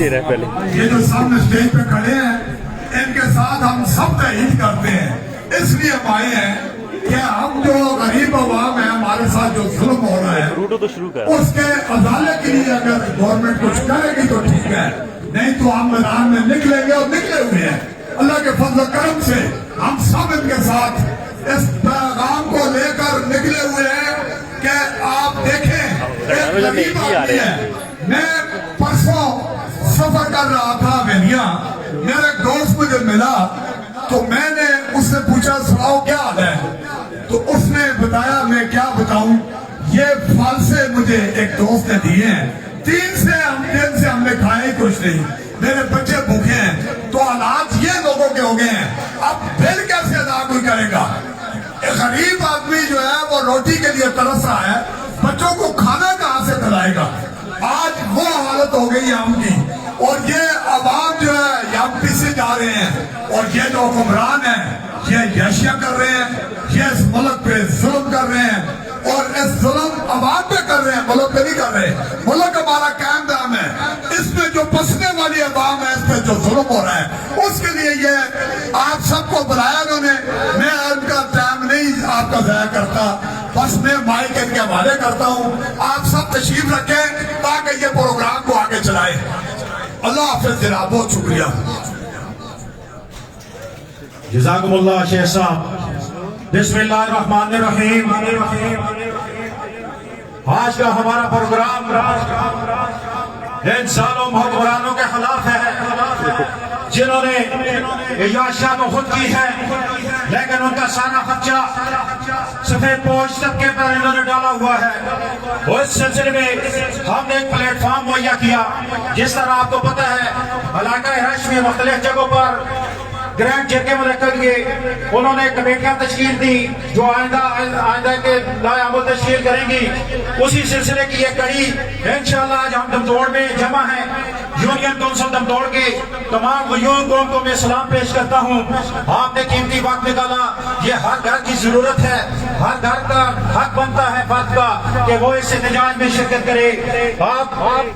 دے رہے ہیں پہلے. یہ جو سامنے اسٹیج پہ کھڑے ہیں ان کے ساتھ ہم سب تحید کرتے ہیں. اس لیے ہم آئے ہیں کہ ہم جو غریب عوام ہیں ہمارے ساتھ جو ظلم ہو رہا ہے اس کے ازالے کے لیے اگر گورنمنٹ کچھ کرے گی تو ٹھیک ہے, نہیں تو ہم میدان میں نکلیں گے اور نکلے ہوئے ہیں. اللہ کے فضل و کرم سے ہم سب ان کے ساتھ اس پیغام کو لے کر نکلے ہوئے ہیں کہ آپ دیکھیں ایک غریب آدمی ہے. میں پرسوں سفر کر رہا تھا وینیا, میرا ایک دوست مجھے ملا تو میں نے اس سے پوچھا سناؤ کیا حال ہے, تو اس نے بتایا میں کیا بتاؤں, یہ فالسے مجھے ایک دوست نے دیے ہیں, 3 دن سے ہم نے کھائے ہی کچھ نہیں, میرے بچے بھوکے ہیں. تو حالات یہ لوگوں کے ہو گئے ہیں, اب بل کیسے ادا کوئی کرے گا. ایک غریب آدمی جو ہے وہ روٹی کے لیے ترس رہا ہے, بچوں کو کھانا کہاں سے کھلائے گا. آج وہ حالت ہو گئی ہے ہم کی, اور یہ عوام جو ہے یہ پیچھے جا رہے ہیں, اور یہ جو حکمران ہیں یہ یشیا کر رہے ہیں, یہ اس ملک پہ ظلم کر رہے ہیں, اور اس ظلم عوام پہ کر رہے ہیں, ملک پہ نہیں کر رہے. ملک ہمارا قائم دام ہے, اس میں جو بسنے والی عوام ہے اس پہ جو ظلم ہو رہا ہے اس کے لیے یہ آپ سب کو بلایا انہوں نے. میں ان کا ٹائم نہیں آپ کا ضائع کرتا, بس میں مائک ان کے حوالے کرتا ہوں. آپ سب تشریف رکھیں تاکہ یہ پروگرام کو آگے چلائیں. اللہ حافظ جناب, بہت شکریہ. جزاکم اللہ شیخ صاحب. بسم اللہ الرحمن الرحیم. آج کا ہمارا پروگرام ان سالوں حکمرانوں کے خلاف ہے جنہوں نے عیاشیاں تو خود کی ہے, لیکن ان کا سارا خرچہ سفید پوش طبقے پر انہوں نے ڈالا ہوا ہے. اور اس سلسلے میں ہم نے ایک پلیٹ فارم مہیا کیا. جس طرح آپ کو پتہ ہے علاقہ رش میں مختلف جگہوں پر گرینڈ جرگے منعقد کیے, انہوں نے کمیٹیاں تشکیل دی جو آئندہ کے لائے عمل تشکیل کریں گی. اسی سلسلے کی ایک کڑی انشاءاللہ آج ہم دمدوڑ میں جمع ہیں. یونین کونسل دمدوڑ کے تمام غیور قوم کو میں سلام پیش کرتا ہوں. آپ نے قیمتی وقت نکالا, یہ ہر گھر کی ضرورت ہے, ہر گھر کا حق بنتا ہے فرد کا کہ وہ اس احتجاج میں شرکت کرے. آپ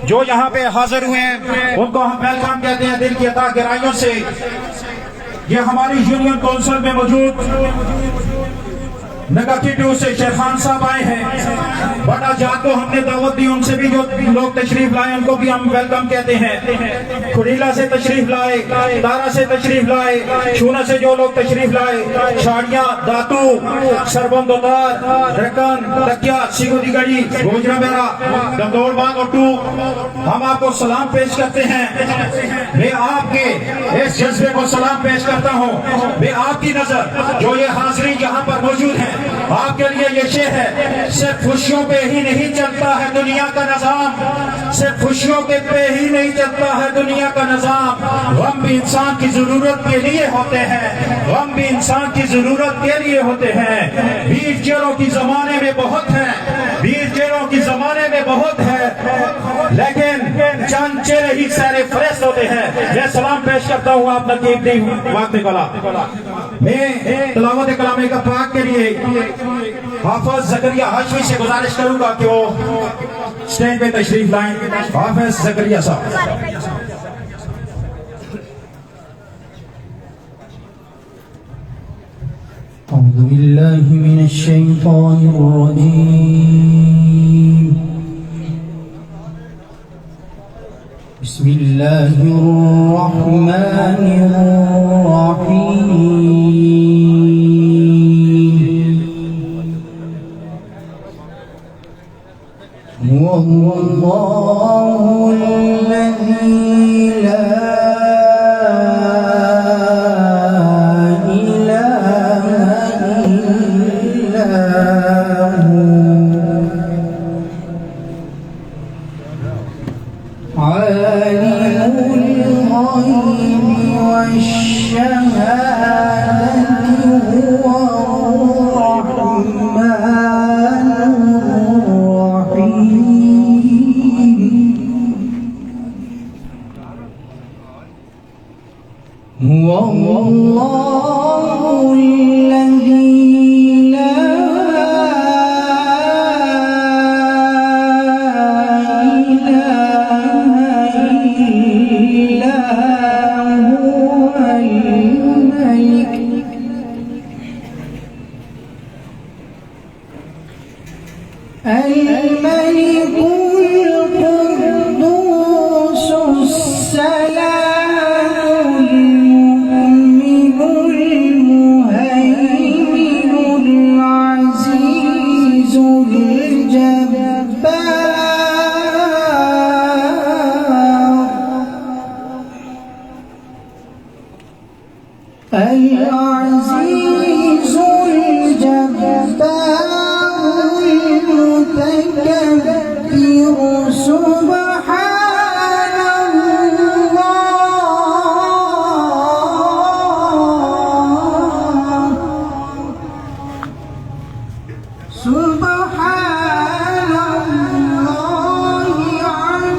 جو یہاں پہ حاضر ہوئے ہیں ان کو ہم ویلکم کہتے ہیں دل کی عطا گرائیوں سے. یہ ہماری یونین کونسل میں موجود نگاکی 2 سے شیخ خان صاحب آئے ہیں. بڑا جات کو ہم نے دعوت دی, ان سے بھی جو لوگ تشریف لائے ان کو بھی ہم ویلکم کہتے ہیں. کھڑیلا سے تشریف لائے, دارا سے تشریف لائے, شونا سے جو لوگ تشریف لائے, چھاڑیاں, داتو, سربندودار, رکن, تکیا, سیگو دیگڑی, گوجرا بیرا, دمدوڑ باغ اور 2, ہم آپ کو سلام پیش کرتے ہیں. میں آپ کے اس جذبے کو سلام پیش کرتا ہوں. میں آپ کی نظر جو یہ حاضرین یہاں پر موجود ہیں آپ کے لیے یہ شعر ہے, صرف خوشیوں پہ ہی نہیں چلتا ہے دنیا کا نظام, صرف خوشیوں کے پہ ہی نہیں چلتا ہے دنیا کا نظام. غم بھی انسان کی ضرورت کے لیے ہوتے ہیں, غم بھی انسان کی ضرورت کے لیے ہوتے ہیں. بیچ چیروں کی زمانے میں بہت ہیں, بیچ چیروں کی زمانے میں بہت ہے, لیکن چند چہرے ہی سارے فریست ہوتے ہیں. میں سلام پیش کرتا ہوں آپ نقیب دی وقت کلا. میں تلاوت کلام پاک کے لیے حافظ زکریہ ہاشمی سے گزارش کروں گا کہ وہ سٹینڈ پہ تشریف لائیں. حافظ زکریہ صاحب. اعوذ باللہ من الشیطان الرجیم. بسم اللہ الرحمن الرحیم. والله الذي لا إله إلا هو عالم الغيب والشهادة هو الرحمن هو الله الذي لا إله العزيز الجبار المتكبر سبحان الله سبحان الله عما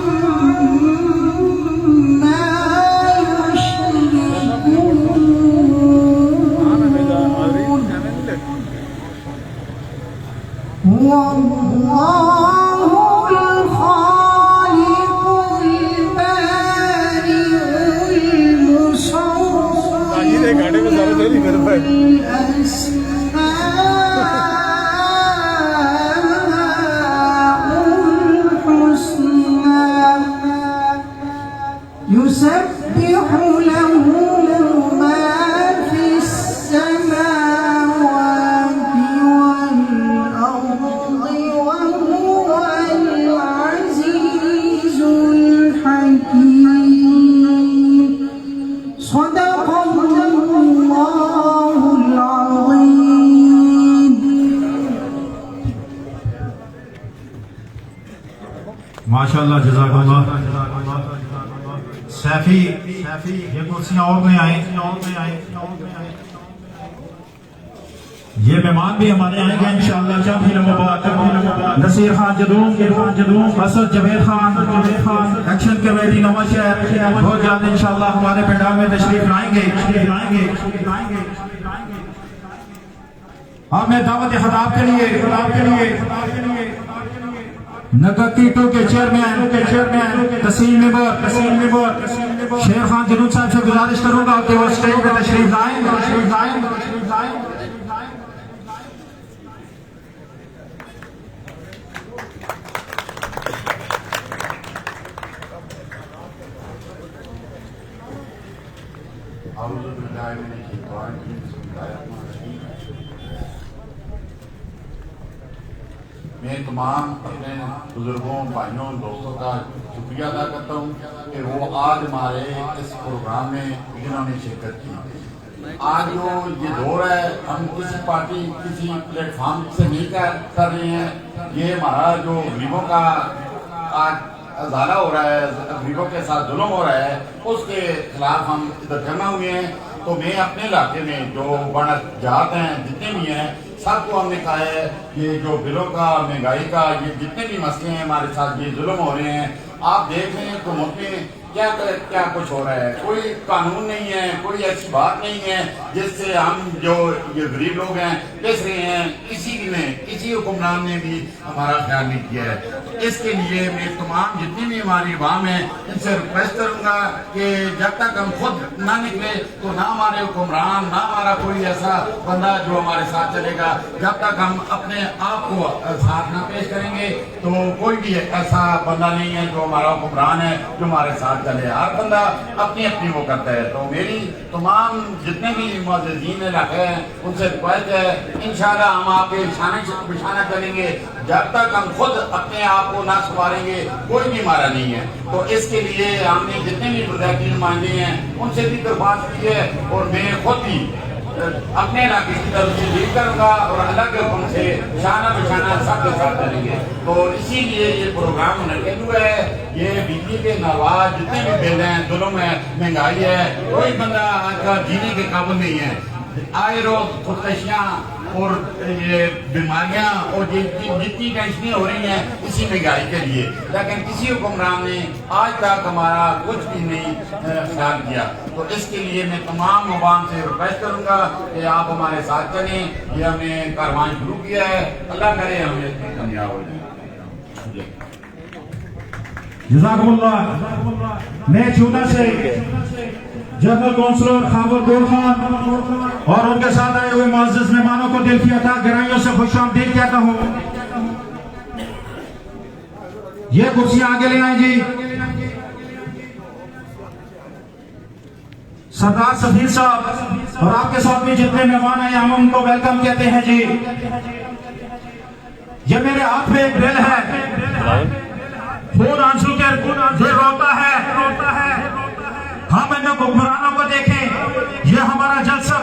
هو الله الخالق البارئ المصور الأسماء الحسنى يسبح له ما في السماوات والأرض وهو العزيز الحكيم صدق الله العظيم. माशाअल्लाह जज़ाकल्लाह। सैफी ये कुर्सियां और में आए, ये मेहमान भी हमारे आएंगे इंशाअल्लाह। चंद फिल्मों बाद नसीर खान जदूम, असद जवेद खान, एक्शन कमेटी नवां शहर बहुत जल्द इंशाअल्लाह हमारे पंडाल में तशरीफ लाएंगे। अब मैं दावत खिताब के लिए नगर कीटो के चेयरमैन तहसील मेंबर शेर खान जनूद साहब से गुजारिश करूंगा कि वो स्टेज पे तशरीफ लाएं। मैं तमाम अपने बुजुर्गों, भाइयों, दोस्तों का शुक्रिया अदा करता हूँ कि वो आज हमारे इस प्रोग्राम में जिन्होंने शिरकत की। आज जो ये दौर है, हम किसी पार्टी किसी प्लेटफॉर्म से नहीं कर रहे हैं। ये हमारा जो गरीबों का आज अजाला हो रहा है, गरीबों के साथ जुल्म हो रहा है, उसके खिलाफ हम इधर जमा हुए हैं। तो मैं अपने इलाके में जो बड़ा जात हैं, जितने भी हैं, सबको हमने कहा है ये जो बिलों का, महंगाई का, ये जितने भी मसले हैं हमारे साथ, ये जुल्म हो रहे हैं। आप देख रहे हैं तो मुल्क में क्या कुछ हो रहा है। कोई कानून नहीं है, कोई ऐसी बात नहीं है जिससे हम जो ये गरीब लोग हैं पिस रहे हैं। किसी हुक्मरान ने भी हमारा ख्याल नहीं किया है। इसके लिए मैं तमाम जितनी भी हमारी अवाम है इनसे रिक्वेस्ट करूंगा कि जब तक हम खुद ना निकले तो ना हमारे हुक्मरान, ना हमारा कोई ऐसा बंदा जो हमारे साथ चलेगा। जब तक हम अपने आप को साथ ना पेश करेंगे तो कोई भी ऐसा बंदा नहीं है जो हमारा हुक्मरान है जो हमारे साथ चले। हर बंदा अपनी अपनी वो करता है। तो मेरी तमाम जितने भी मुअज़्ज़िज़ीन इलाके हैं उनसे रिक्वेस्ट है, इंशाअल्लाह हम आपके बिछाना करेंगे। जब तक हम खुद अपने आप को ना संवारेंगे कोई भी हमारा नहीं है। तो इसके लिए हमने जितने भी मुजाहिदीन नुमाइंदे हैं उनसे भी दरख्वास्त की है और मैं खुद भी अपने इलाके की तरफ से लीड करूंगा और अल्लाह के हुक्म से शाना बिछाना सबके साथ करेंगे। तो इसीलिए ये प्रोग्राम मुनक़िद हुआ है। ये बिजली के नवाज जितने भी बिल हैं, जुल्म है, महंगाई है, कोई बंदा आजकल जीने के काबिल नहीं है। आए रोज खुदकशियाँ और ये बीमारियाँ और जितनी टेंशनें हो रही हैं इसी महंगाई के लिए, लेकिन किसी हुक्मरान ने आज तक हमारा कुछ भी नहीं ख्याल किया। तो इसके लिए मैं तमाम अवाम से रिक्वेस्ट करूँगा कि आप हमारे साथ चलें। ये हमने कारवां शुरू किया है, अल्लाह करे हमें कामयाब हो जाए। जज़ाकुमुल्लाह। मैं चूना से जनरल काउंसलर खाबर खान और उनके साथ आए हुए मुअज़्ज़िज़ मेहमानों को दिल की अता गहराइयों से खुशामदीद कहता हूँ। ये कुर्सियां आगे ले आए जी। सरदार सफीर साहब और आपके साथ में जितने मेहमान आए हम उनको वेलकम कहते हैं जी। ये मेरे हाथ में एक बिल है, फोन आंसू के जो रोता है। हम इन हुक्मरानों को देखें, ये हमारा जलसा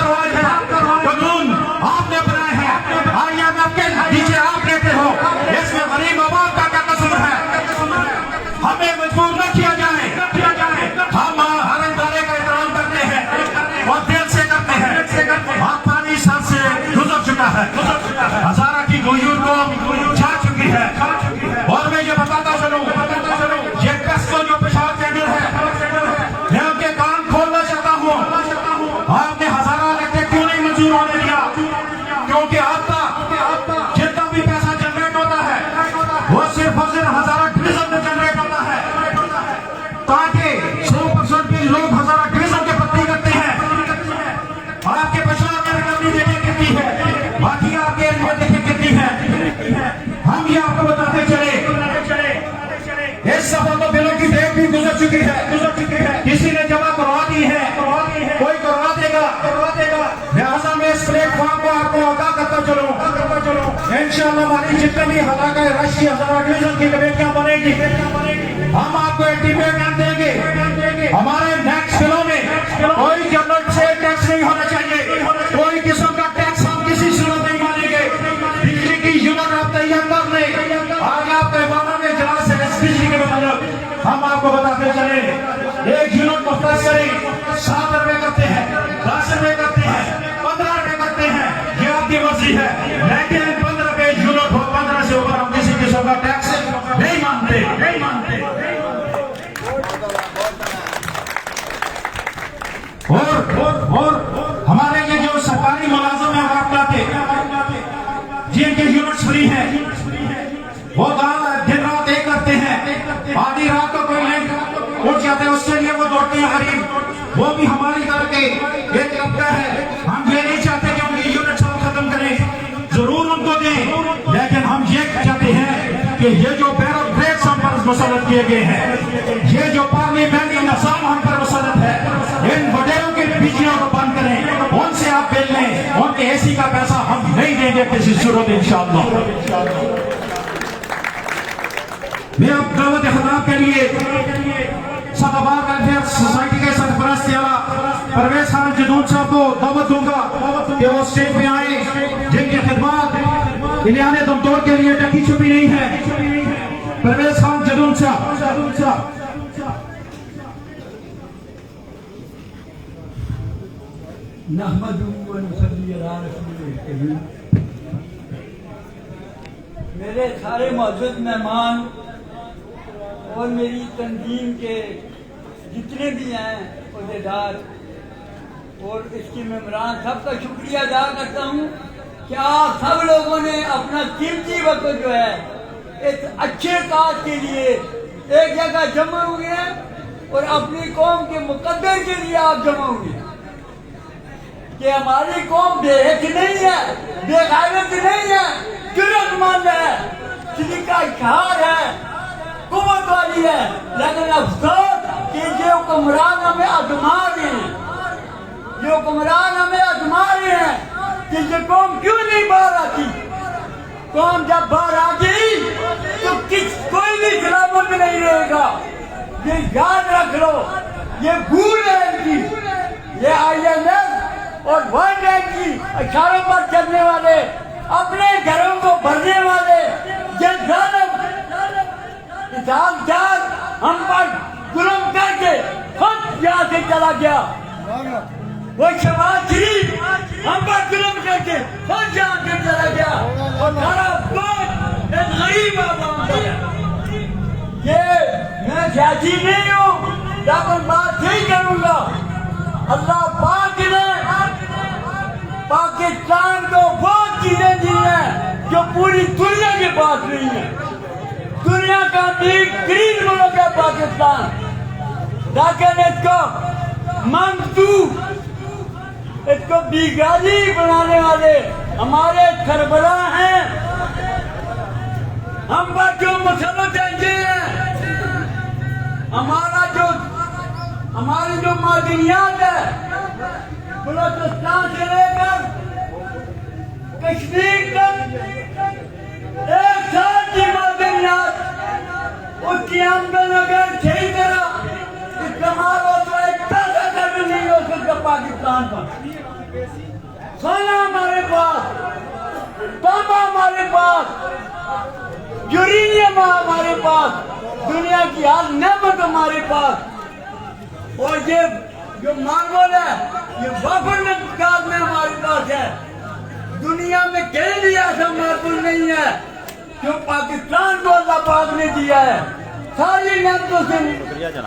रवाज है, कानून आपने बनाए हैं, IMF के नीचे आप रहते हो, इसमें गरीब आवाम का क्या कसूर है? हमें मजबूर न किया जाए, हम हर इदारे का एहतराम करते हैं और दिल से करते हैं। आप पानी सर से गुजर चुका है, हजारा की गुजूर को छा चुकी है। और मैं ये बताता चलूं, ये पेस्को जो पेशावर कैंडल है, मैं उनके कान खोलना चाहता हूँ। आपने हजारा इलेक्ट्रिक क्यों नहीं मंजूर होने दिया? क्योंकि आपका जितना भी पैसा जनरेट होता है वो सिर्फ और सिर्फ हजारा डिवीजन में जनरेट होता है, ताकि 100% भी लोग हजारा डिवीजन के पत्ती करते हैं। आपके पेशावर में रकम देने कितनी है, बाकी आपके एरिया देखे कितनी है। हम ये आपको बताते चले, इस सफर तो बिलों की डेट भी गुजर चुकी है, किसी ने जमा करवा दी है, कोई करवा देगा। लिहाजा मैं इस प्लेटफॉर्म को आपको आगाह करता चलूं, इंशाअल्लाह हमारी जितने भी हलाका राष्ट्रीय हजारा डिवीजन की कमेटियां बनेगी, हम आपको एक्टिवेट देंगे। हमारे नेक्स्ट बिलों में कोई जनरल से टैक्स नहीं होना चाहिए, कोई किस्म का टैक्स हम किसी सूरत नहीं मानेंगे। बिजली की यूनिट आप तैयार कर लें, आज आप पैमाना में जरा से बिजली के मतलब हम आपको बताते चले, एक यूनिट को प्लस करें 7 रुपए करते हैं, 10 रुपए करते हैं, 15 रुपए करते हैं, ये आपकी मर्जी है। लेकिन 15 रुपए यूनिट हो, 15 से ऊपर हम किसी किस्म का टैक्स नहीं मानते। और हमारे ये जो सरकारी मुलाजिम है वापला के, जिनके यूनिट्स फ्री हैं, वो दिन रात एक करते हैं, आधी रात को कोई लेट उठ जाते हैं, उसके लिए वो दौड़ते हैं गरीब, वो भी हमारी तरह के एक तबका है। हम ये नहीं चाहते कि उनकी यूनिट सब खत्म करें, जरूर उनको दें, लेकिन हम ये चाहते हैं कि ये जो बैरक ब्रेक्स हम पर मुसल्लत किए गए हैं, ये जो पार्लियामेंट्री निज़ाम हम पर मुसल्लत है, इन वडेरों के बिजलियों को बंद करें, उनसे आप बिल लें, उनके एसी का पैसा हम नहीं देंगे किसी सूरत इंशाअल्लाह। मैं अब दावत खिताब के लिए सदाबार वेलफेयर सोसाइटी के सरपरस्त परवेज खान जदूद साहब को दावत दूंगा कि वो स्टेज पे आए, जिनकी खिदमत इलियाने दमतोड़ के लिए टकी छुपी नहीं है। परवेज खान जदूद साहब। मेरे सारे मौजूद मेहमान और मेरी तंजीम के जितने भी हैं अहदेदार और इसके मेम्बरान, सबका शुक्रिया अदा करता हूँ कि आप सब लोगों ने अपना कीमती वक्त जो है इस अच्छे काज के लिए एक जगह जमा हुए हैं और अपनी कौम के मुकद्दर के लिए आप जमा हुए कि हमारी कौम बेहद नहीं है, बेगैरत नहीं है, जुर्ममंद है, सलीका इख्तियार है, कुव्वत वाली है, लेकिन अफसोस कि ये हुक्मरान हमें आजमा रहे हैं, ये हुक्मरान हमें आजमा रहे हैं कि ये कौम क्यों नहीं बाहर आती। कौम जब बाहर आ गई तो कोई भी सलामत नहीं रहेगा, ये याद रख लो। ये भूल है इनकी, ये IMF और वर्ल्ड बैंक की इशारों पर चलने वाले, अपने घरों को भरने वाले ये जालिम हम पर जुल्म करके खुद यहाँ से चला गया। वो शहबाज शरीफ हम पर जुल्म करके खुद यहाँ से चला गया और सारा बोझ एक गरीब आवाम पर है। ये मैं सियासी नहीं हूँ, लेकिन बात नहीं करूँगा। अल्लाह पाक ने पाकिस्तान को वो चीजें दी हैं जो पूरी दुनिया के पास नहीं है। दुनिया का बेहतरीन मुल्क है पाकिस्तान, लेकिन इसको मंसूब, इसको बिगाड़ी बनाने वाले हमारे सरबराह हैं। हम पर जो मुसल्लत हैं, हमारी जो मादनियात है, बलूचिस्तान से लेकर कश्मीर तक एक साथ की मादनियात, उसकी आमदन अगर सही तरह इस्तेमाल हो तो एक पैसा खर्च नहीं हो सकता पाकिस्तान पर। सोना हमारे पास, तांबा हमारे पास, यूरेनियम हमारे पास, दुनिया की हर नेमत हमारे पास। और ये जो मार्बल है ये वाफर में काल में हमारे पास है। दुनिया में कहीं भी ऐसा मार्बल नहीं है जो पाकिस्तान को अल्लाह पाक ने दिया है। सारी नेमतों से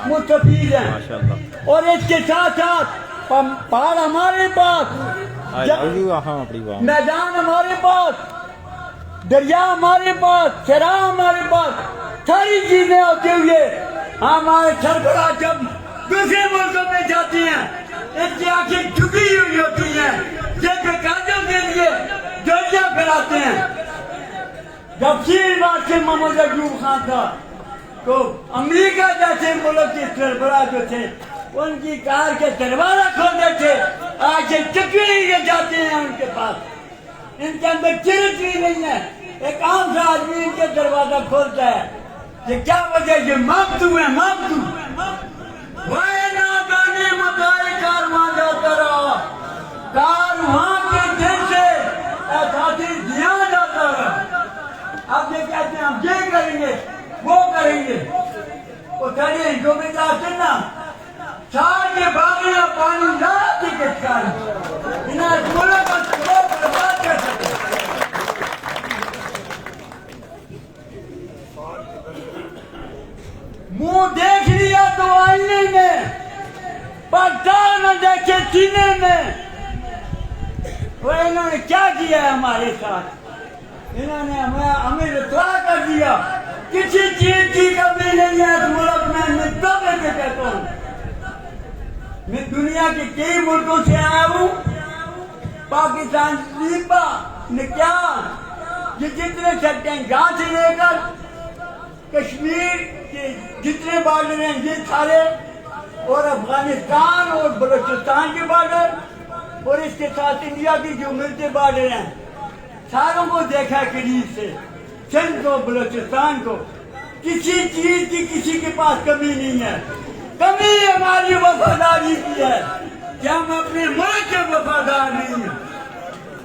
मुस्तफीद है। और इसके साथ साथ पहाड़ हमारे पास, मैदान हमारे पास, दरिया हमारे पास, शरा हमारे पास, सारी चीजें होते हुए हमारे सरबराह जब दूसरे मुल्कों में जाती हैं इनकी आंखें झुकी हुई होती हैं। जिनके काजों के लिए जर्जा फैलाते हैं। जब बात से मोहम्मद अयूब खान था तो अमेरिका जैसे मुल्क के सरबराह जो थे उनकी कार के दरवाजा खोलते थे। आज ये चक्की नहीं जाते हैं उनके पास, इनके अंदर चरित्र नहीं है। एक आम सा आदमी इनके दरवाजा खोलता है। ये क्या वजह? ये मामतू है, मामतू। कारवां जाता रहा, कारवां के दिन से साथी ध्यान जाता रहा। अब ये कहते हैं हम ये करेंगे वो करेंगे। वो चलिए जो भी ना साल के बागना पानी ना टिकट कर बिना स्कूलों का बर्बाद कर सके। मुंह देख लिया तो आईने में, पर दाल न देखे सीने में। वो इन्होंने क्या किया है हमारे साथ? इन्होंने हमें रुसवा कर दिया। किसी चीज की कमी नहीं है इस मुल्क में। मैं दबे के कहता हूँ, मैं दुनिया के कई मुल्कों से आया हूँ। पाकिस्तान, लीबा ने क्या ये जितने सकते हैं जहाँ से लेकर कश्मीर के जितने बॉर्डर हैं ये सारे, और अफगानिस्तान और बलूचिस्तान के बॉर्डर, और इसके साथ इंडिया की जो मिलते बॉर्डर हैं सारों को देखा करीब से। सिंध को, बलूचिस्तान को, किसी चीज की किसी के पास कमी नहीं है। कमी हमारी वफादारी की है कि हम अपने मुल्क के वफादार नहीं हैं।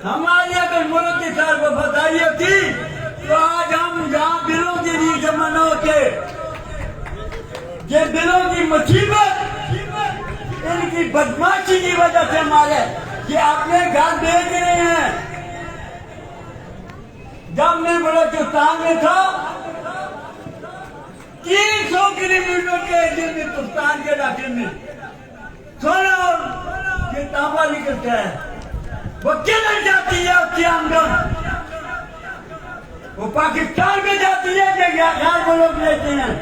हमारी अगर मुल्क के साथ वफादारी होती तो आज हम यहाँ दिलों की लिए जमा न होते। ये दिलों की मुसीबत इनकी बदमाशी की वजह से हमारे ये अपने घर बेच रहे हैं। जब मैं बलूचिस्तान में था 300 किलोमीटर के हिंदुस्तान के इलाके में सोना और ये तांबा निकलता है। वो किधर जाती है उसकी आमदन? वो पाकिस्तान में जाती है कि गैर मुल्क लेते हैं।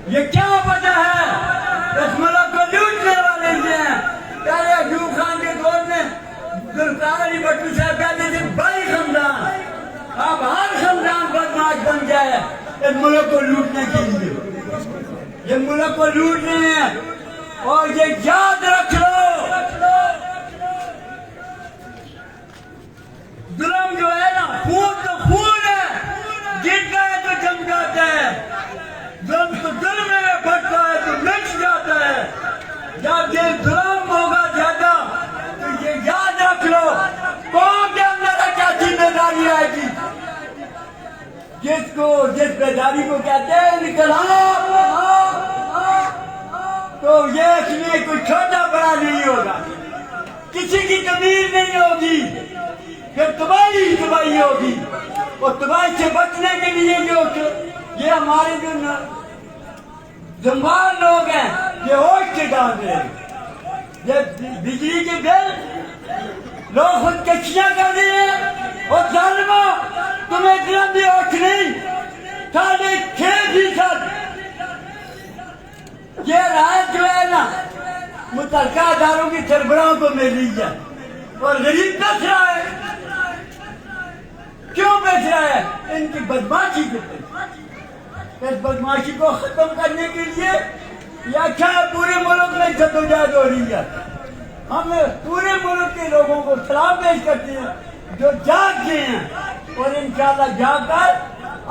ये क्या वजह है? इस मुल्क को लूटने वाले हैं। पहले अयूब खान के दौर में जुल्फ़िकार अली भट्टू साहब कहते थे बड़ी खानदान, अब हर खानदान बदमाश बन गया है इस मुल्क को लूटने के लिए। ये मुल्क को लूट रहे हैं। और ये याद रख लो, जुल्म जो है ना, खून तो खून है, गिरता है तो जम जाता है। जुल्म तो जुल्म में बढ़ता है तो मिट जाता है। जब ये जुल्म होगा ज्यादा तो ये याद रख लो कौन के अंदर क्या जिम्मेदारी आएगी। जिस बेदारी को कहते हैं निकलाना, तो ये इसमें कोई छोटा बड़ा नहीं होगा, किसी की कमीज नहीं होगी, फिर तबाही होगी। और तबाही से बचने के लिए जो ये हमारे जो जम्बार लोग हैं ये होश से डाल रहे हैं। ये बिजली के बिल लोग खुदकशियां कर रहे हैं। और जालिमो तुम्हें इतना भी होश नहीं। 6.5% ये राहत जो है ना मुतलका अदारों की सरबराहों को मिल रही है और गरीब बच रहा है। क्यों बच रहा है? इनकी बदमाशी के लिए। इस बदमाशी को खत्म करने के लिए ये अच्छा है पूरे मुल्क में जद्दोजहद हो रही है। हम पूरे मुल्क के लोगों को सलाम पेश करते हैं जो जाग गए हैं और इंशाअल्लाह जाकर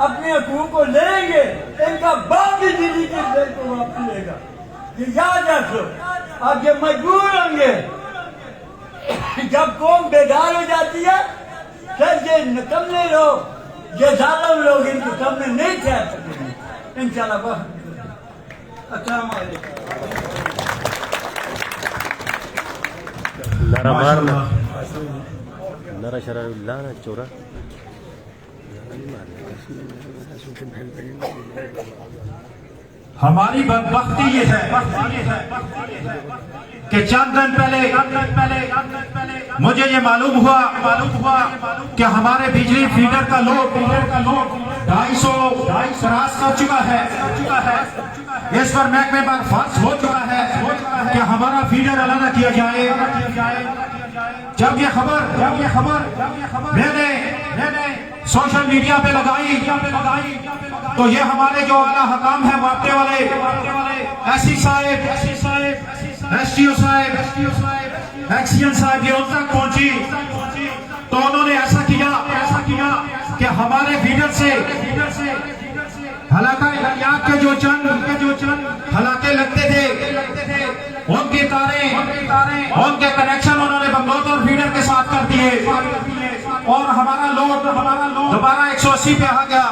अपने हकूक को लेंगे। इनका बाप भी दिल्ली के जेल को वापस लेगा, ये याद रखो। अब ये मजबूर होंगे جب قوم بیدار ہو جاتی ہے پھر یہ نکمنے لوگ یہ ظالم لوگ ان کے سامنے نہیں ٹھہر سکتے ہیں انشاءاللہ بہت السلام علیکم نعرہ مارنا نعرہ شرع اللہ نہ چورا ہماری بدبختی یہ ہے کہ چند دن پہلے مجھے یہ معلوم ہوا کہ ہمارے بجلی فیڈر کا لوڈ 250 کراس کر چکا ہے اس پر محکمے پر فرض ہو چکا ہے کہ ہمارا فیڈر علیحدہ کیا جائے جب یہ خبر میں نے سوشل میڈیا پہ لگائی تو یہ ہمارے جو اعلیٰ حکام ہیں وابطے والے ایس سی صاحب ایس ٹی او صاحب ایکسین صاحب یہ ان تک پہنچی تو انہوں نے ایسا کیا کہ ہمارے فیڈر سے حلقہ الیاق کے جو چند حلقے لگتے تھے ان کی تاریں ان کے کنیکشن انہوں نے بنگلور اور فیڈر کے ساتھ کر دیے اور ہمارا لوڈ دوبارہ 180 پہ آ گیا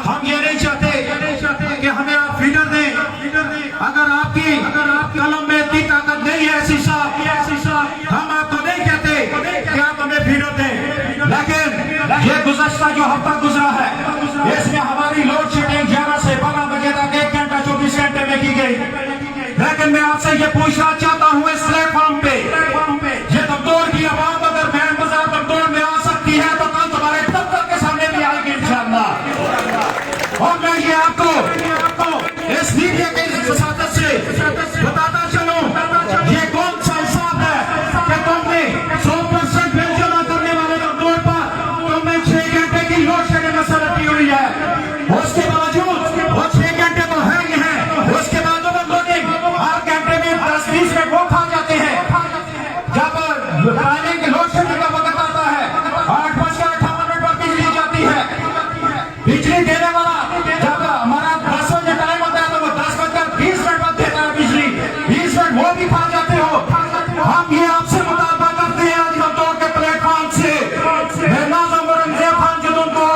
ہم یہ نہیں چاہتے کہ ہمیں آپ فیڈر دیں اگر آپ کی قلم میں اتنی طاقت نہیں ہے ایسی صاحب ہم آپ کو نہیں کہتے کہ آپ ہمیں فیڈر دیں لیکن یہ گزشتہ جو ہفتہ گزرا ہے اس میں ہماری لوڈ شیڈنگ 11 سے 12 بجے تک 1 گھنٹہ 24 گھنٹے میں کی گئی لیکن میں آپ سے یہ پوچھنا چاہتا ہوں اس پلیٹ فارم پہ یہ دمدور کی عوام اگر بین بازار دمدور میں آ سکتی ہے تو کل تمہارے دفتر کے سامنے بھی آئے گی انشاءاللہ اور میں یہ آپ کو اس میڈیا کے وساطت سے بتاتا چلوں یہ کون سا حساب ہے کہ تم نے 100% بل جمع کرنے والے دمدور پر تم نے 6 گھنٹے کی لوڈ شیڈنگ مسئلہ رکھی ہوئی ہے اس کے باوجود وہ 6 گھنٹے تو ہے ہی ہیں اس کے بعد ہر گھنٹے میں 10-20 منٹ وہ کھا جاتے ہیں جب ٹائمنگ لوڈ شیڈنگ کا وقت آتا ہے 8:58 پر بجلی جاتی ہے بجلی دینے والا جب ہمارا 10 بجے ٹائم ہوتا ہے تو وہ 10:20 پر دیتا ہے بجلی 20 منٹ وہ بھی کھا جاتے ہو ہم یہ آپ سے مطالبہ کرتے ہیں آج دمدور کے پلیٹ فارم سے میں ناظم اورنگزیب خان جو تم کو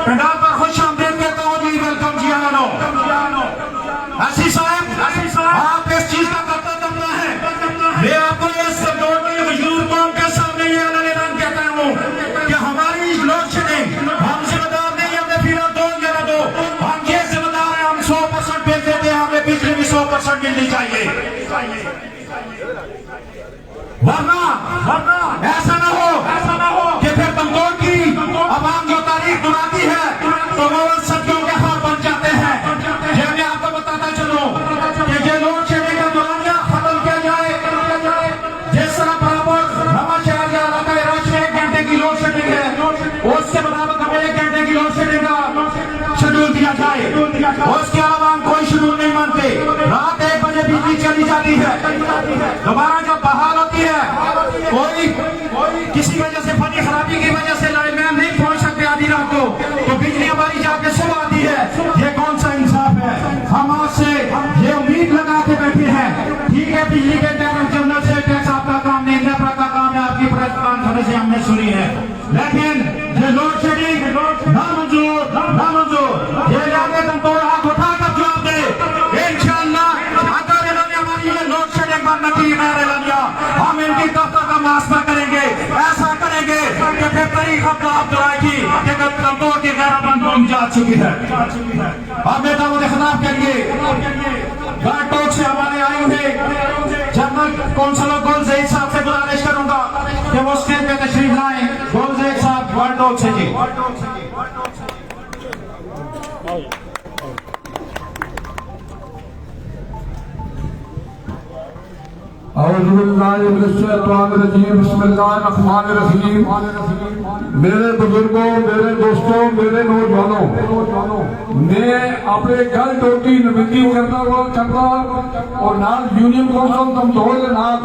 پنڈال پر خوش آمدید کہتا ہوں جی ویلکم جی آنو ایسی صاحب آپ اس چیز کا کرتا کرنا ہے میں آپ کو اس دور کی حضور قوم کے سامنے یہ اعلان کہتا ہوں کہ ہماری لوڈ شیڈنگ ہم ذمہ دار نہیں ہمیں فیڈر دو یا نہ دو ہم یہ ذمہ دار ہیں ہم 100% بل دیتے ہیں ہمیں بجلی بھی 100% ملنی چاہیے ورنہ ایسا نہ ہو کہ پھر دمدور کی عوام جو تاریخ بناتی ہے تو وہ صدیوں کے خواب بن جاتے ہیں یہ میں آپ کو بتاتا چلوں کہ یہ لوڈ شیڈنگ کا دورانیہ ختم کیا جائے جس طرح برابر نواں شہر یا علاقہ راج میں 1 گھنٹے کی لوڈ شیڈنگ ہے اس کے برابر ہمیں 1 گھنٹے کی لوڈ شیڈنگ کا شیڈول دیا جائے اس کے علاوہ ہم کوئی شیڈول نہیں مانتے رات 1 بجے بجلی چلی جاتی ہے دوبارہ جو بحال ہوتی ہے کوئی کسی وجہ سے فنی خرابی کی وجہ سے لائن مین نہیں پہنچ سکتے آدھی رات کو تو بجلی ہماری جا کے صبح آتی ہے یہ کون سا انصاف ہے ہم آج سے یہ امید لگا کے بیٹھے ہیں ٹھیک ہے بجلی کے ڈائریکٹر جنرل سے ٹیکس آپ کا کام نہیں نیپرا کا کام ہے آپ کی پریس کانفرنس سے ہم نے سنی ہے لیکن یہ لوڈ شیڈنگ نامنظور یہ علاقے دمدور ہاتھ اٹھا کر جواب دے انشاءاللہ اگر انہوں نے ہماری یہ لوڈ شیڈنگ پر نتیجہ غیر اعلانیہ ہم ان کی دفتر کا محاسبہ کریں گے ایسا کریں گے کہ پھر طریق عبد الرائے کی کہ دمدور کی غیرت مند قوم جا چکی ہے اب میں دعوت خطاب کے لیے گارڈ ٹوک سے ہمارے آئے ہوئے جنرل کونسلر گلزید صاحب سے گزارش کروں گا کہ وہ اسٹیج پہ تشریف لائیں گلزید صاحب گارڈ ٹوک سے جی اعوذ باللہ من الشیطان الرجیم بسم اللہ الرحمن الرحیم میرے بزرگوں میرے دوستوں میرے نوجوانوں میں اپنے گل ٹوٹی نمائندگی کرتا اور نال یونین کونسل دمدور کے نال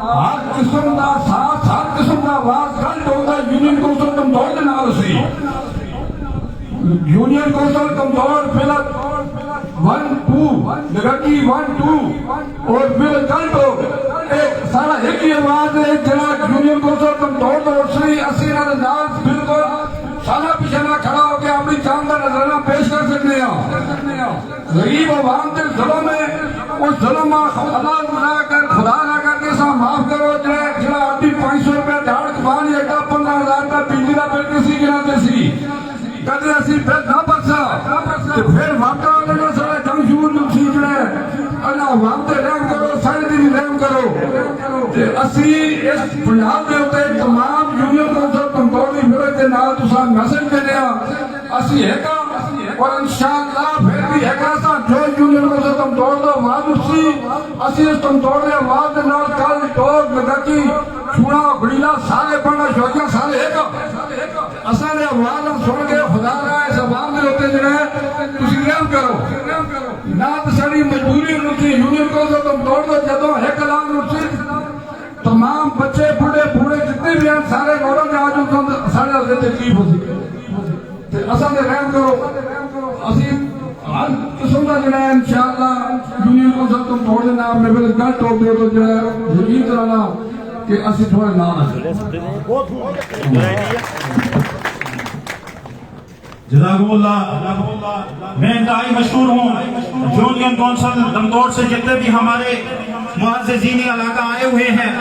ہر قسم کا ساتھ ہر قسم کا آواز گل ٹوٹا یونین کونسل دمدور کے نال سی یونین کونسل دمدور فلک 1-2 نگاٹی 1-2 اور پھر گل ٹوک ایک سارا ایک ہی آواز ہے جناب یونین کو غریب عوام کے ظلم ہے اس ظلم اللہ بنا کر خدا نہ کر کے سا معاف کرو جڑا آدمی 500 روپے دھاڑ کبان یا 15,000 کا بجلی کا بل کسی گنا تے سی کدے اسی پھر نہ بچا تے پھر واقعہ انہوں سارا جمشور نقصی جڑا اللہ عوام تے رحم کرو سارے دی رحم کرو تے اسی اس پنجاب دے اوتے تمام یونین کونسل کنٹرول دی میرے دے نال تساں میسج دینے اسی ہے کا اور انشاءاللہ پھر بھی ہے کہ جو یونین کو سے تم توڑ دو آواز اسی اسی اس تم توڑ دے آواز دے نال کل ٹوک لگاکی چھوڑا گڑیلا سارے پڑھنا شوکیاں سارے ہے کا اصلا نے آواز ہم سن کے خدا رہا ہے اس عوام دے ہوتے جنہیں تسی رحم کرو نہ تساڑی مجبوری نوچی یونین کو سے تم توڑ دو جدوں ہے کلام نوچی تمام بچے بوڑھے جتنے بھی ہیں سارے گوڑوں کے آج ان سارے سے تکلیف ہو سکے اصلا نے رحم کرو اسی ہر قسم کا جڑا ہے انشاءاللہ یونین کو سب تم توڑ دینا میں پہلے گل ٹوک دیو تو جڑا ہے یقین کرانا کہ اسی تھوڑے نہ جزاکم اللہ میں انتہائی مشہور ہوں یونین کونسل دمدور سے جتنے بھی ہمارے معززین علاقہ آئے ہوئے ہیں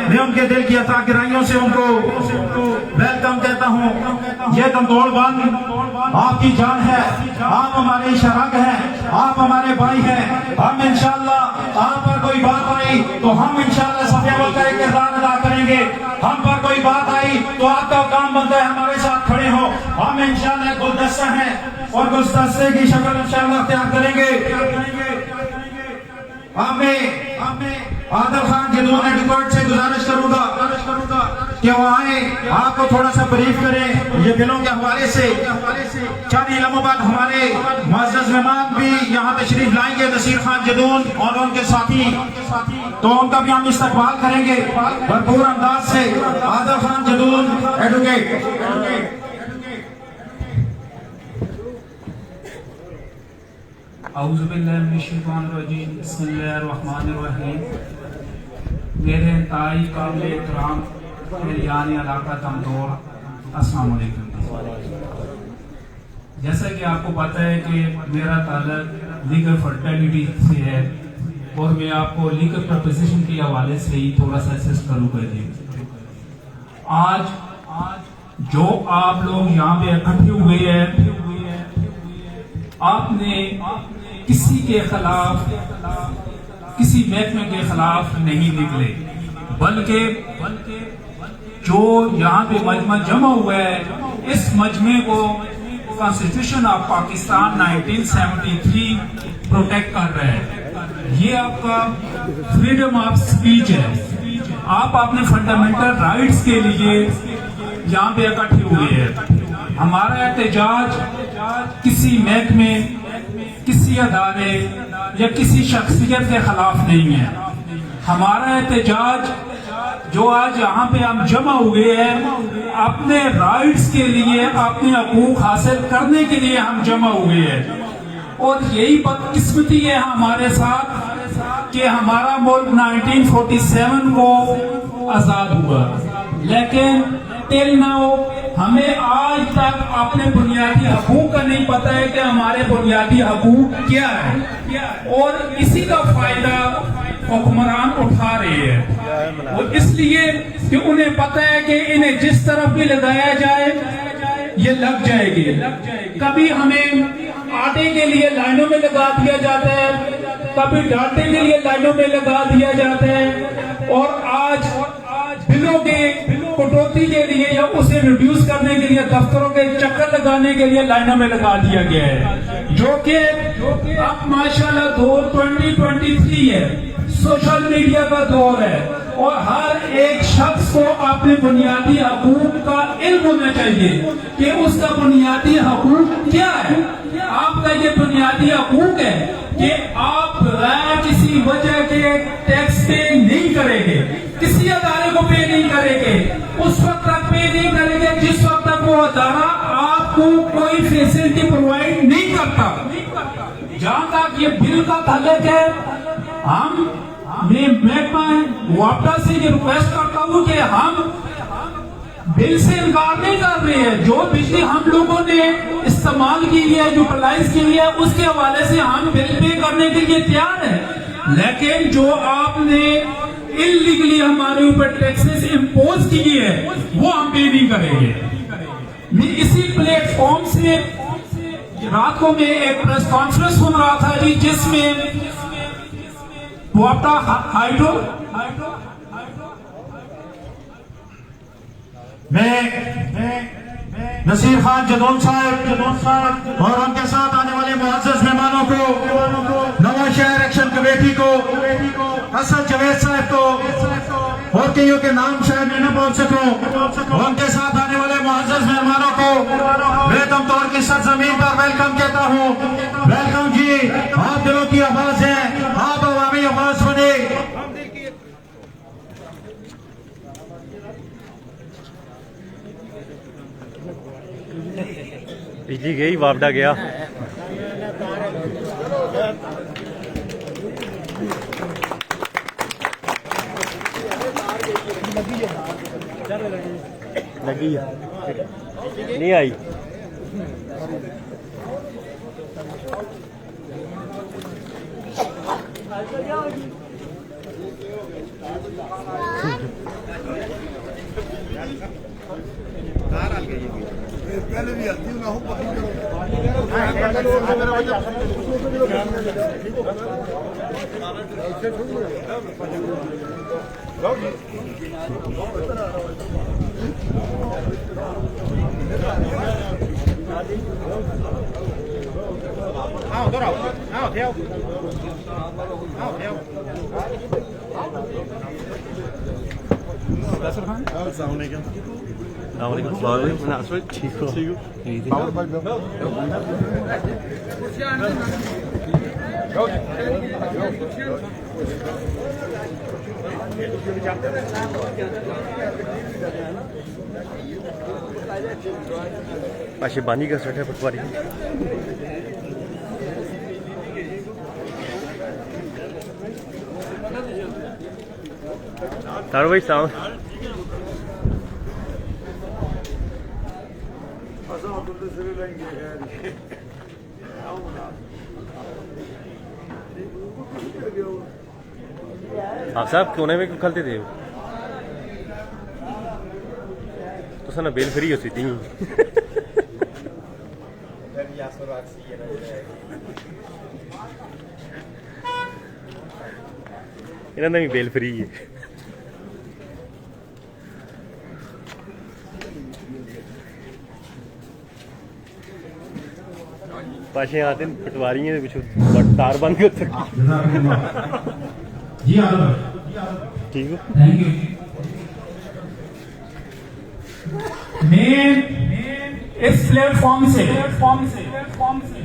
میں ان کے دل کی عطا گرائیوں سے ان کو ویلکم کہتا ہوں یہ دمدور بند آپ کی جان ہے آپ ہمارے شراک ہیں آپ ہمارے بھائی ہیں ہم انشاءاللہ آپ پر کوئی بات آئی تو ہم انشاءاللہ صفیہ کا ایک کردار ادا کریں گے ہم پر کوئی بات آئی تو آپ کا کام بنتا ہے ہمارے ساتھ کھڑے ہو ہم انشاءاللہ گلدستہ ہیں اور گلدستے کی شکل انشاءاللہ اختیار کریں گے عادل خان جدون ایڈیکوٹ سے گزارش کروں گا کہ وہ آئیں آپ کو تھوڑا سا بریف کریں یہ بلوں کے حوالے سے چند لمحوں بعد ہمارے معزز مہمان بھی یہاں تشریف لائیں گے نصیر خان جدون اور ان کے ساتھی تو ان کا بھی ہم استقبال کریں گے بھرپور انداز سے عادل خان جدون ایڈوکیٹ اعوذ باللہ من الشیطان الرجیم بسم اللہ الرحمن الرحیم میرے انتہائی قابل احترام اہلیان علاقہ دمدور السلام علیکم جیسا کہ آپ کو پتہ ہے کہ میرا تعلق لیگل فرٹیلٹی سے ہے اور میں آپ کو لیگل پرپوزیشن کے حوالے سے ہی تھوڑا سا اسسٹ کروں کر دیں آج جو آپ لوگ یہاں پہ اکٹھے ہوئے ہیں آپ نے کسی کے خلاف کسی محکمے کے خلاف نہیں نکلے بلکہ جو یہاں پہ مجمع جمع ہوا ہے اس مجمع کو کانسٹیٹیوشن آف پاکستان 1973 پروٹیکٹ کر رہا ہے یہ آپ کا فریڈم آف سپیچ ہے آپ اپنے فنڈامنٹل رائٹس کے لیے یہاں پہ اکٹھے ہوئے ہیں ہمارا احتجاج کسی محکمے کسی ادارے یا کسی شخصیت کے خلاف نہیں ہے ہمارا احتجاج جو آج یہاں پہ ہم جمع ہوئے ہیں اپنے رائٹس کے لیے اپنے حقوق حاصل کرنے کے لیے ہم جمع ہوئے ہیں اور یہی بدقسمتی ہے ہمارے ساتھ کہ ہمارا ملک 1947 کو آزاد ہوا لیکن ٹل ناؤ ہمیں آج تک اپنے بنیادی حقوق کا نہیں پتہ ہے کہ ہمارے بنیادی حقوق کیا ہے اور اسی کا فائدہ حکمران اٹھا رہے ہیں اور اس لیے کہ انہیں پتہ ہے کہ انہیں جس طرف بھی لگایا جائے یہ لگ جائے گی کبھی ہمیں آٹے کے لیے لائنوں میں لگا دیا جاتا ہے کبھی ڈانٹے کے لیے لائنوں میں لگا دیا جاتا ہے اور آج بلوں کے کٹوتی کے لیے یا اسے ریڈیوس کرنے کے لیے دفتروں کے چکر لگانے کے لیے لائنوں میں لگا دیا گیا ہے جو کہ اب ماشاءاللہ دور 2023 ہے سوشل میڈیا کا دور ہے اور ہر ایک شخص کو اپنے بنیادی حقوق کا علم ہونا چاہیے کہ اس کا بنیادی حقوق کیا ہے آپ کا یہ بنیادی حقوق ہے کہ آپ بغیر کسی وجہ کے ٹیکس پے نہیں کریں گے کسی ادارے کو پے نہیں کریں گے اس وقت تک پے نہیں کریں گے جس وقت تک وہ ادارہ آپ کو کوئی فیسلٹی پرووائڈ نہیں کرتا جہاں تک یہ بل کا تعلق ہے میں محکمہ واپڈا سے یہ ریکویسٹ کرتا ہوں کہ ہم बिल से इनकार नहीं कर रहे हैं। जो बिजली हम लोगों ने इस्तेमाल की है, यूटिलाइज की है, उसके हवाले से हम बिल पे करने के लिए तैयार हैं। लेकिन जो आपने इलीगली हमारे ऊपर टैक्सेस इम्पोज किए हैं वो हम पे नहीं करेंगे। मैं इसी प्लेटफॉर्म से रात को मैं एक प्रेस कॉन्फ्रेंस सुन रहा था जी, जिसमें वापटा हाइड्रो मैं नसीर खान जदौन साहब और उनके साथ आने वाले मुअज़्ज़ज़ मेहमानों को, नवाज शहर एक्शन कमेटी को, हसन जवेद साहब को और कईयों के नाम शायद मैं न बोल सकूं, उनके साथ आने वाले मुअज़्ज़ज़ मेहमानों को बेदम तौर की सरजमीन पर वेलकम कहता हूं। वेलकम जी, आप दिलों की आवाज है, आप अवामी आवाज बने। बिजली गई, वापडा गया। लगी नहीं आई। पहले भी हल्दी ना हो ठीक हो। पाशिबानी का सेट है पटवारी। तारो भाई साहब आप साहब कोने में क्यों खलते थे? तो सना बेल फ्री होती थी। इन्होंने भी बेल फ्री है। पाशे आते पटवारी हैं पिछू तार बंद कर ठीक हो। Thank you. मैं इस प्लेटफॉर्म से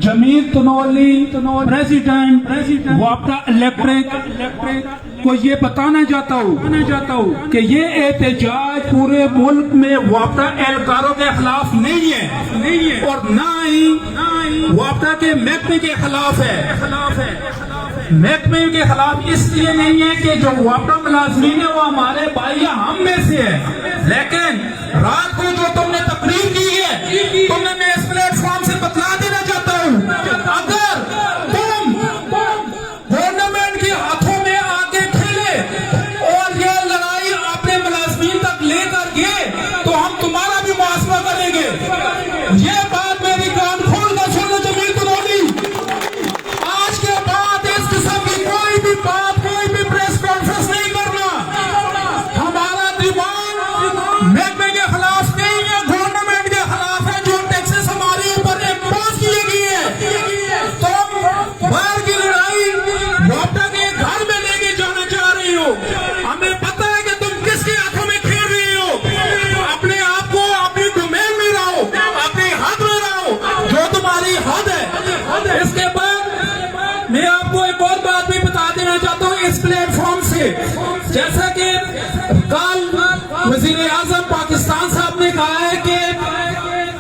जमील तनोली प्रेसिडेंट वापडा इलेक्ट्रिक को ये बताना चाहता हूँ कि ये एहतजाज पूरे मुल्क में वापडा एहलकारों के खिलाफ नहीं है और ना ही वापडा के महकमे के खिलाफ है। महकमे के खिलाफ इसलिए नहीं है कि जो वापडा मुलाजमीन है वो हमारे भाई या हम में से है, लेकिन रात को जो तुमने तकरीर की है तुम्हें मैं इस प्लेटफॉर्म से बतला देना चाहता हूँ, अगर तुम गवर्नमेंट के हाथों में आके खेले और ये लड़ाई अपने मुलाजमीन तक लेकर गए तो हम तुम्हारा भी मुआसमा करेंगे। ये बात मेरी कान खोल कर सुनो जमील तनोली, आज के बाद इस किस्म की कोई भी बात, कोई भी प्रेस कॉन्फ्रेंस नहीं करना। हमारा दिमाग महकमे के खिलाफ नहीं है, गवर्नमेंट के खिलाफ है जो टैक्सेस हमारे ऊपर इम्पोज किए गए हैं। तुम बाहर की लड़ाई वापडा के घर में लेके जाना चाह रही हो, हमें पता है कि तुम किसके हाथों में खेल रही हो। अपने आप को अपनी डोमेन में रहो, अपने हद में रहो जो तुम्हारी हद है। इसके बाद मैं आपको एक और बात भी बता देना चाहता हूँ इस प्लेटफॉर्म से, जैसा कि कल वजीर आजम पाकिस्तान साहब ने कहा है कि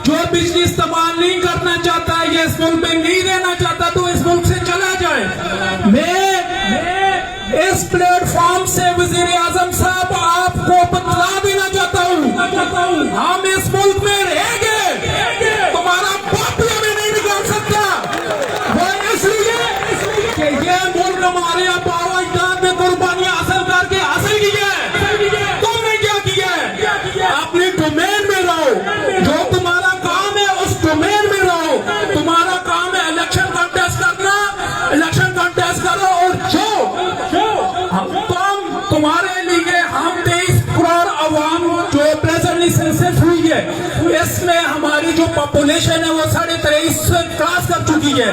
जो बिजली इस्तेमाल नहीं करना चाहता, ये इस मुल्क में नहीं रहना चाहता तो इस मुल्क से चला जाए। मैं इस प्लेटफॉर्म से वजीर आजम साहब आपको बतला देना चाहता हूँ, मुल्क में रहेंगे, तुम्हारा बाप भी हमें नहीं निकाल सकता। वो इसलिए कि ये मुल्क हमारे आबा अजदाद ने कुर्बानियां हासिल करके हासिल की है। तुमने क्या किया है? अपने डोमेन में रहो, जो तुम्हारा काम है उस डोमेन में रहो। तुम्हारा काम है इलेक्शन कंटेस्ट करना, इलेक्शन कंटेस्ट करो। और जो तुम्हारे लिए हम 23 करोड़ अवाम जो प्रेजेंटली सेंसस हुई है, इसमें हमारी जो पॉपुलेशन है वो 23.5 क्रॉस कर चुकी है।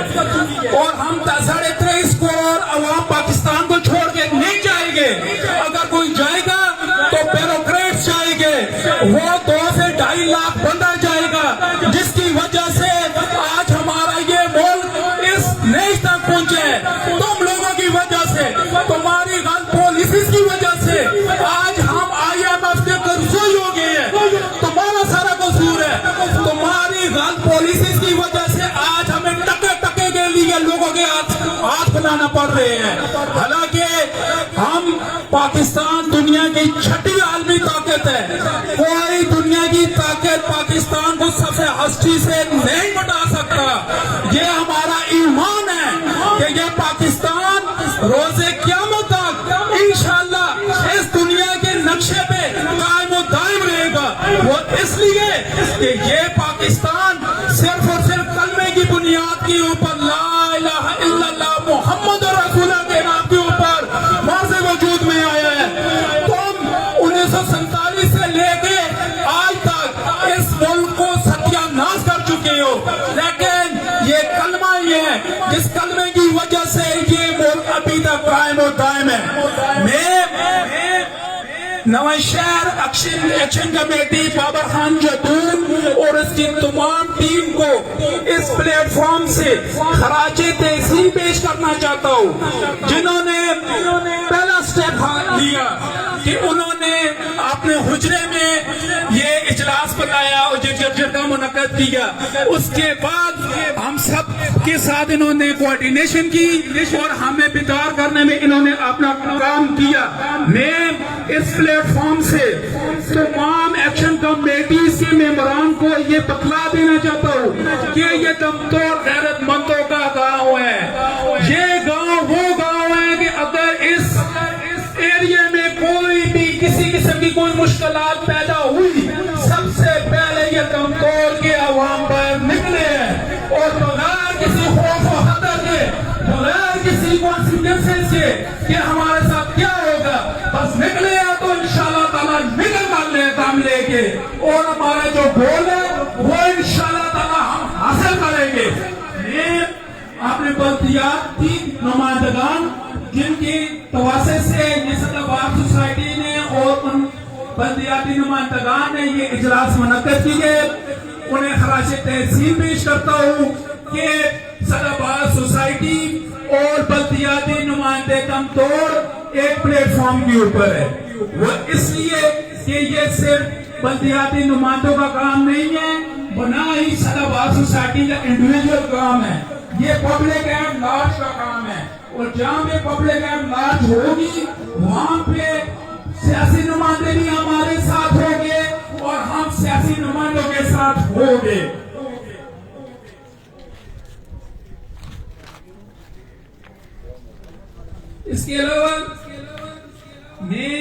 और हम 23.5 करोड़ अवाम पाकिस्तान को छोड़ के नहीं जाएंगे। अगर कोई जाएगा तो ब्यूरोक्रेट्स जाएंगे, वो 2 से 2.5 लाख बंदा जाएगा, जिसकी वजह से आज हमारा ये मुल्क इस नेज तक पहुंचे है। तुम लोगों की वजह से, तुम्हारी गलत पॉलिसीज की वजह से आज हम IMF के कर्जोई हो गए हैं। तुम्हारा सारा कसूर है। तुम्हारी गलत पॉलिसीज की वजह से आज हमें टके टके के लिए लोगों के हाथ बनाना पड़ रहे हैं। हालांकि हम पाकिस्तान दुनिया की 6ठी आलमी ताकत है। कोई दुनिया की ताकत पाकिस्तान को सबसे हस्ती से नहीं बता सकता। ये हमारा ईमान है कि ये पाकिस्तान रोजे क़यामत तक इंशाअल्लाह इस दुनिया के नक्शे पे कायम और दायम रहेगा। वो इसलिए कि ये पाकिस्तान सिर्फ और सिर्फ कलमे की बुनियाद के ऊपर ला इलाहा इल्लल्लाह मुहम्मद रसूलुल्लाह के नाम के ऊपर मर्ज़ वजूद में आया है। तुम 1947 से लेके आज तक इस मुल्क को सत्यानाश कर चुके हो, लेकिन ये कलमा ही है जिस कलमे की वजह से ये मुल्क अभी तक कायम और दायम है। मैं नवाशहर एक्शन कमेटी बाबर खान जदून और इसकी तमाम टीम को इस प्लेटफॉर्म से खराजे तहसीन पेश करना चाहता हूँ, जिन्होंने पहला स्टेप लिया कि उन्होंने अपने हुजरे में ये इजलास बुलाया और जरगा मुनक्कद किया। उसके बाद हम सब के साथ इन्होंने कोऑर्डिनेशन की और हमें बिदार करने में इन्होंने अपना काम किया। मैं इस प्लेटफॉर्म से तमाम एक्शन कमेटीज के मेंबरान को ये बतला देना चाहता हूँ कि ये दमतोड़ गैरतमंदों का गांव है। ये गांव वो गांव है कि अगर इस एरिया में कोई भी किसी किस्म की कोई मुश्किलात पैदा हुई, सबसे पहले ये दमतोड़ के अवाम पर निकले हैं और बगैर किसी खौफ और खतर के, बगैर किसी कॉन्सिक्वेंसेस के कि हमारे साथ क्या होगा, बस निकले हैं तो इंशाअल्लाह ताला निकल कर ले काम लेके और हमारा जो गोल है वो इंशाअल्लाह ताला हम हासिल करेंगे। ये आपने बल्दियात की नुमाइंदगान जिनकी तवासे से निसलाबाद सोसाइटी ने और उन बल्दियाती नुमाइंदगान ने ये इजलास मुनक्कद की है, उन्हें खराज तहसीन पेश करता हूँ कि सदाबाद सोसाइटी और बल्दियाती नुमाइंदे दमतोड़ एक प्लेटफॉर्म के ऊपर है। वो इसलिए कि ये सिर्फ बल्दियाती नुमाइंदों का काम नहीं है, बना ही सदाबाद सोसाइटी का इंडिविजुअल काम है। ये पब्लिक एंड लार्ज का काम है और जहाँ पे पब्लिक एंड लार्ज होगी वहाँ पे सियासी नुमाइंदे भी हमारे साथ होंगे और हम सियासी नुमाइंदों के साथ होंगे। इसके अलावा मैं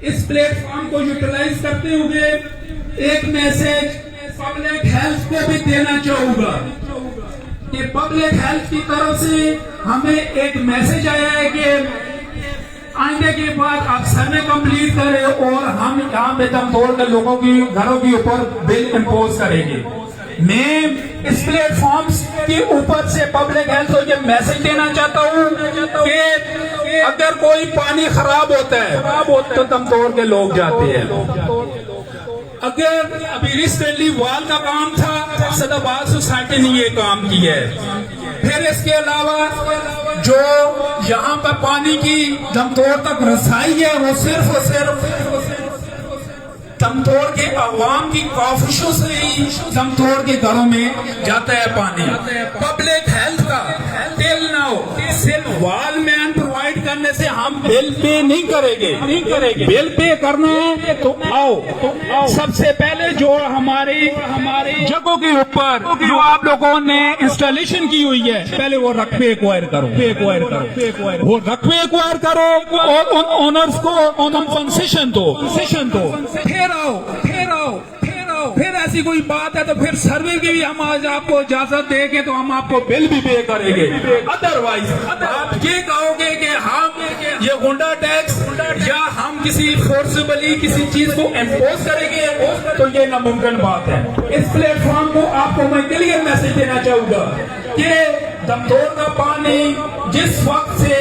इस प्लेटफॉर्म को यूटिलाइज करते हुए एक मैसेज पब्लिक हेल्थ को भी देना चाहूंगा कि पब्लिक हेल्थ की तरफ से हमें एक मैसेज आया है कि आइंदे के बाद आप सर्वे कंप्लीट करें और हम यहाँ पे दमतोड़ के लोगों की घरों के ऊपर बिल इम्पोज करेंगे। मैं इस प्लेटफॉर्म के ऊपर से पब्लिक हेल्थ को ये मैसेज देना चाहता हूँ कि अगर कोई पानी खराब होता है तो दमतोड़ के लोग जाते हैं। अगर अभी रिसेंटली वाल का काम था, सदाबाद सोसाइटी ने ये काम किया है। फिर इसके अलावा जो यहाँ पर पानी की दमतोड़ तक रसाई है वो सिर्फ और सिर्फ दमतोड़ के अवाम की काफिशों से ही दमतोड़ के घरों में जाता है पानी। पब्लिक हेल्थ का टिल नाउ सिर्फ वाल मैन प्रोवाइड फाइट करने से हम बिल पे नहीं करेंगे। बिल पे करना है तो आओ। सबसे पहले जो हमारी जगहों के ऊपर जो आप लोगों ने इंस्टॉलेशन की हुई है, पहले वो रकबे एक्वायर करो, वो रकबे एक्वायर करो और उन ओनर्स को कंपनसेशन दो। फिर ऐसी कोई बात है तो फिर सर्वे की भी हम आज आपको इजाजत देंगे तो हम आपको बिल भी पे करेंगे। अदरवाइज आप ये कहोगे कि हम ये गुंडा टैक्स या हम किसी फोर्सबली किसी चीज को इम्पोज करेंगे तो ये नामुमकिन बात है। इस प्लेटफॉर्म को आपको मैं क्लियर मैसेज देना चाहूंगा कि दमदोर का पानी जिस वक्त से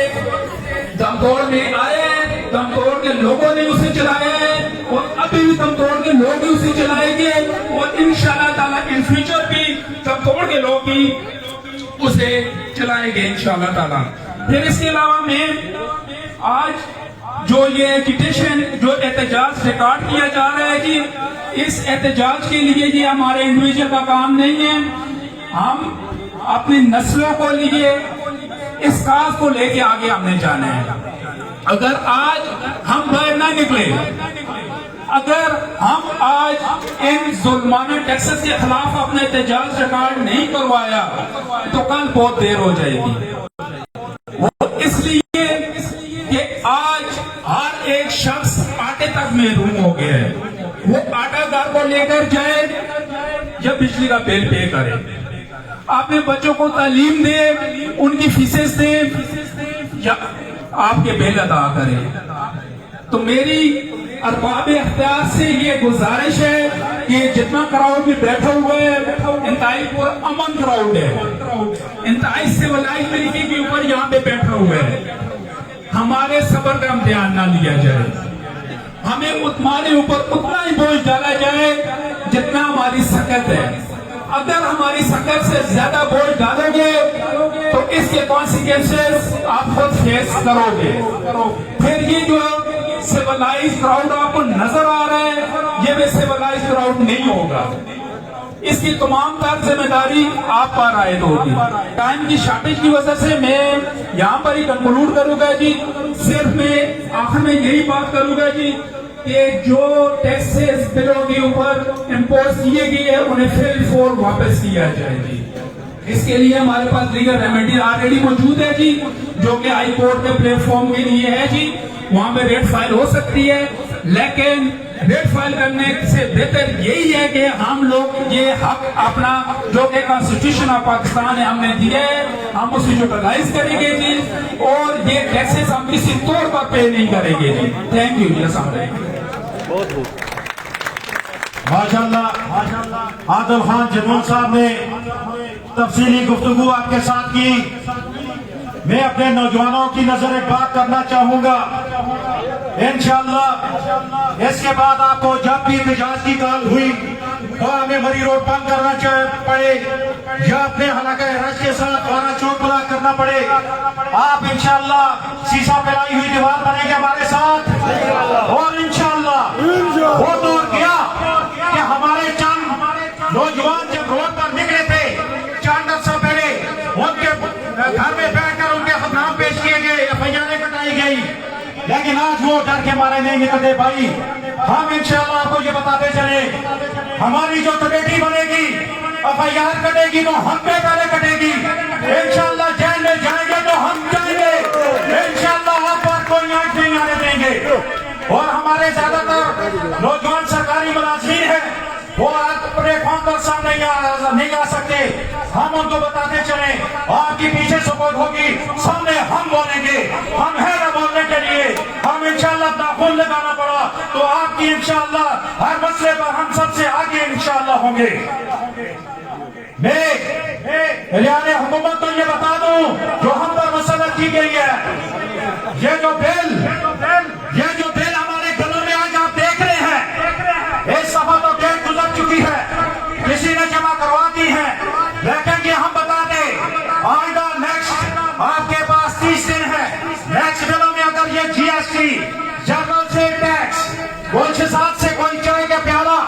दमदोर में आए, दमदोर के लोगों ने उसे चलाया है और अभी भी दमदोर के लोग ही उसे चलाएंगे और इंशाअल्लाह ताला इन फ्यूचर भी दमदोर के लोग ही उसे चलाएंगे इंशाअल्लाह ताला। फिर इसके अलावा मैं आज जो ये एजुकेशन जो एहतजाज रिकॉर्ड किया जा रहा है जी, इस एहतजाज के लिए ये हमारे इंडिविजुअल का काम नहीं है। हम अपनी नस्लों को लिए इस काज को लेके आगे हमने जाना है। अगर आज हम बाहर ना निकले, अगर हम आज इन जुल्माना टैक्सेस के खिलाफ अपने एहतजाज रिकॉर्ड नहीं करवाया तो कल बहुत देर हो जाएगी। वो इसलिए कि आज हर एक शख्स आटे तक महरूम हो गया है। वो आटा घर को लेकर जाए या बिजली का बिल पे करे, अपने बच्चों को तालीम दे, उनकी फीसेस दे या आपके बिल अदा करें। तो मेरी अरबाब इख्तियार से ये गुजारिश है कि जितना क्राउड भी बैठा हुआ है इंतहाई पूरा अमन क्राउड है, इंतहाई सिविलाइज तरीके के ऊपर यहाँ पे बैठा हुआ है। हमारे सब्र का इम्तिहान ना लिया जाए, हमें हमारे ऊपर उतना ही बोझ डाला जाए जितना हमारी सकत है। अगर हमारी सकत से ज्यादा बोझ डालोगे तो इसके कॉन्सिक्वेंसेस आप खुद फेस करोगे। फिर ये जो सिविलाइज क्राउड आपको नजर आ रहा है ये भी सिविलाइज क्राउड नहीं होगा। इसकी तमाम तर जिम्मेदारी आप पर आयद होगी। टाइम की शॉर्टेज की वजह से मैं यहाँ पर ही कंक्लूड करूंगा जी। सिर्फ मैं आखिर में यही बात करूंगा जी कि जो टैक्सेस बिलों के ऊपर इम्पोज किए गए हैं उन्हें फिर फोर वापस किया जाए जी। इसके लिए हमारे पास लीगल रेमेडी ऑलरेडी मौजूद है जी, जो कि हाई कोर्ट के प्लेटफॉर्म के लिए है जी। वहां पे रेट फाइल हो सकती है, लेकिन रेट फाइल करने से बेहतर यही है कि हम लोग ये हक अपना जो कि कॉन्स्टिट्यूशन ऑफ पाकिस्तान है हमने दिया है, हम उसे यूटिलाइज करेंगे जी और ये टैक्सेस हम किसी तौर पर पे नहीं करेंगे जी। थैंक यू जी। अस्सलाम वालेकुम। माशाअल्लाह आदिल खान जनून साहब ने तफसीली गुफ्तगू आपके साथ की। मैं अपने नौजवानों की नजर एक बात करना चाहूंगा, इंशाअल्लाह इसके बाद आपको जब भी एहतजाज की कॉल हुई और हमें मरी रोड बंद करना पड़े या अपने हलाका रश के साथ द्वारा चौक ब्लॉक करना पड़े, आप इंशाअल्लाह शीशा फैलाई हुई दीवार बनेंगे हमारे साथ। और इंशाअल्लाह वो दौर गया कि हमारे चंद नौजवान जब रोड पर निकले थे 4 साल पहले, उनके घर में बैठकर उनके नाम पेश किए गए, एफआईआर कटाई गई, लेकिन आज वो डर के मारे नहीं निकलते भाई। हम इंशाअल्लाह आपको ये बताते चले, हमारी जो कमेटी बनेगी एफआईआर कटेगी तो हम पे पहले कटेगी। इंशाअल्लाह जेल में जाएंगे तो हम जाएंगे, इंशाअल्लाह आप पर कोई आंच नहीं आने देंगे। और हमारे ज्यादातर नौजवान सरकारी मुलाजिम हैं, वो अपने फॉर्म पर सामने नहीं आ सकते। हम उनको बताते चले आपकी पीछे सपोर्ट होगी, सामने हम बोलेंगे, हम है ना बोलने के लिए। हम इंशाअल्लाह अपना खून लगाना पड़ा तो आपकी इंशाअल्लाह हर मसले पर हम सबसे आगे इंशाअल्लाह होंगे। मैं रियाने हुकूमत को ये बता दूं जो हम पर मसलत की गई है, ये जो बिल हमारे गलों में आज आप देख रहे हैं, एक सफा तो डेट गुजर चुकी है, किसी ने जमा करवा दी है, लेकिन ये हम बता दें आइंदा नेक्स्ट आपके पास 30 दिन है। नेक्स्ट बिलों में अगर ये जीएसटी, जनरल से टैक्स, गुलशिजात से कोई चाय का प्याला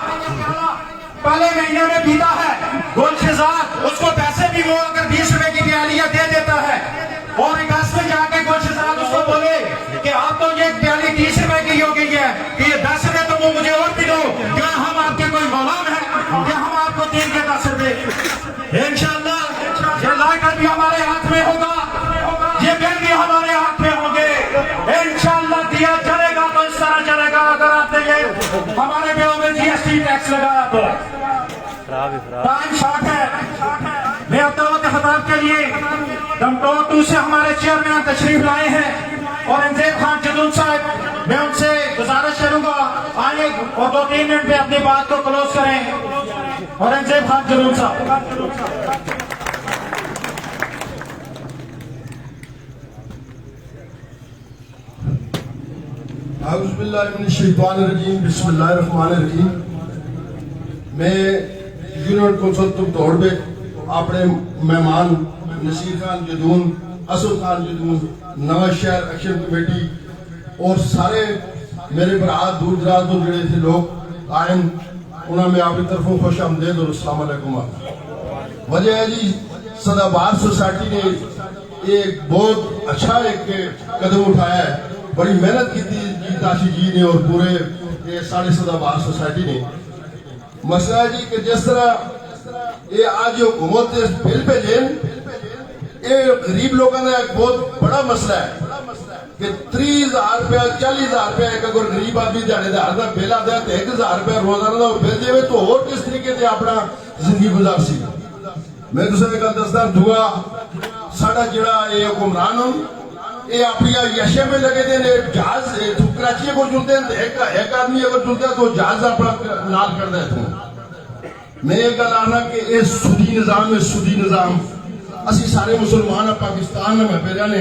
पहले महीने में पीता है गुलशिजात, उसको पैसे भी वो अगर 20 रुपए की प्यालियां दे देता है और अगस्त में जाके गुलशिजात उसको बोले GST टैक्स लगाया तो खराब है खराब टाइम शॉर्ट है। मैं अब दावत खिताब के लिए डमटोर 2 से हमारे चेयरमैन तशरीफ लाए हैं और इंजेब खान जदून साहब, मैं उनसे गुजारिश करूंगा आए और 2-3 मिनट में अपनी बात को क्लोज करें। और इंजेब खान जदून साहब। औज़ुबिल्लाहिमिनश्शैतानिर्रजीम, बिस्मिल्लाहिर्रहमानिर्रहीम। मैं यूनियन कौंसल तौर पे अपने मेहमान नसीर खान जदून, असद खान जदून, नवा शहर एक्शन कमेटी और सारे मेरे भरा दूर दराज तो जड़े थे लोग आए, उन्होंने अपनी तरफों खुश आमदेद और अस्सलाम वालेकुम। वजह है जी सदाबहार सोसाइटी ने एक बहुत अच्छा एक कदम उठाया है, बड़ी मेहनत की थी जी ताशी जी ने और पूरे साढ़े सदाबहार सोसाइटी ने। मसला है जी कि जिस तरह ये आज जो हुकूमत ने बिल पे लेन, ये गरीब लोगों का एक बहुत बड़ा मसला है कि 30,000 रुपया 40,000 रुपया एक अगर गरीब आदमी दिहाड़ीदार का बिल आता है तो 1,000 रुपया रोजाना का बिल दे तो और किस तरीके से अपना जिंदगी गुजार सी। मैं दूसरे गल दसदा दुआ साडा जिहड़ा ये हुक्मरान हो ये अपनी यशे में लगे थे जहाज कराची को जुलते हैं एक आदमी अगर जुलता है तो जहाज अपना नाल कर दे। मैं ये गल आना कि ये सूदी निजाम है, सूदी निजाम। असी सारे मुसलमान पाकिस्तान में पे रहने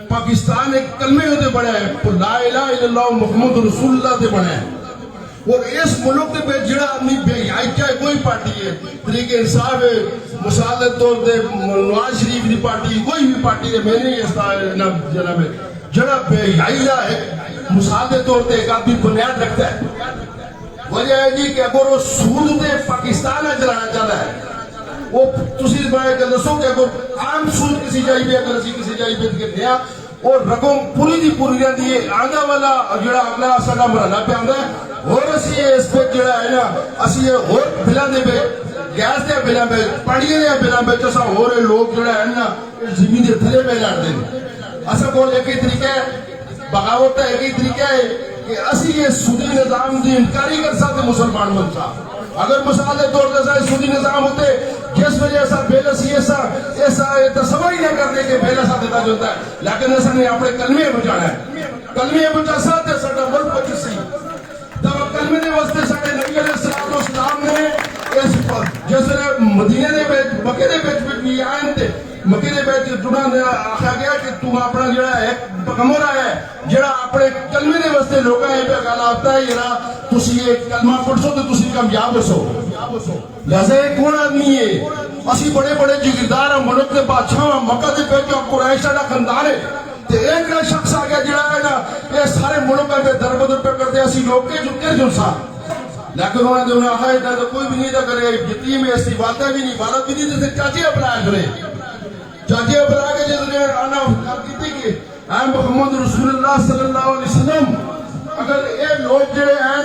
पाकिस्तान एक कलमे होते बने हैं, ला इलाहा इल्लल्लाह मुहम्मद रसूलुल्लाह ते बने हैं। और इस मुल्क के पे जिहड़ा आदमी बेहयाई चाहे कोई पार्टी है, तरीके इंसाफ है, मिसाल के तौर पर नवाज शरीफ की पार्टी कोई भी पार्टी है, मैंने जनाब जड़ा बेहयाई है मिसाल के तौर पर एक आदमी बुनियाद रखता है। वजह है जी कि अगर वो सूद से पाकिस्तान चलाना चाहता है वो तुसी दसो कि अगर आम सूद किसी जाई पे अगर असी किसी जाई पे दिया और रकम पूरी दी पूरी रहती है आने वाला जिहड़ा अगला साडा मरहला पे आंदा है और असी इस पे जिहड़ा है ना असी ये और बिलां दे पे गैस दे बिलां पे पानी दे बिलां पे असा और लोग जिहड़ा है ना जमीन दे थले पे लड़दे ने। असा कोल एक ही तरीका है बगावत का एक ही तरीका है कि असी ये सूदी निजाम की इनकारी कर सकते मुसलमान मुल्क साहब। अगर मिसाल के तौर पर सूदी निजाम होते जिस वजह ऐसा बेल असी ऐसा तस्वर ही नहीं करते कि बेल ऐसा देता जाता है, लेकिन ऐसा नहीं अपने कलमे बचाना है, कलमे बचा सकते साडा मुल्क बची सी। तब कलमे के वास्ते साडे नबी अलैहिस्सलाम ने इस जिस मदीने दे विच मक्के दे विच भी आए थे मक्के दे विच जुड़ा आखा गया कि तू अपना जिहड़ा है पैगंबर है जिहड़ा अपने कलमे दे वास्ते लोकां ए पे गल आता है जरा तुसी ये कलमा पढ़ो तो तुसी कामयाब हो। लिहाजा कौन आदमी है असी बड़े बड़े जिगरदार मुल्क के बादशाह मक्का दे विच कुरैश दा खानदान है ते एक शख्स आ गया जिहड़ा है ना ये सारे मुल्क पे दरबदर पे करते असी लोग के जुके जुलसा लेकिन उन्होंने उन्हें आखा इतना तो कोई भी नहीं था करे यतीम है ऐसी वादा भी नहीं वादा भी नहीं थे चाची अपनाया करे चाची अपना के जिसने आना की कि मोहम्मद रसूलुल्लाह सल्लल्लाहु अलैहि वसल्लम अगर ये लोग जड़े हैं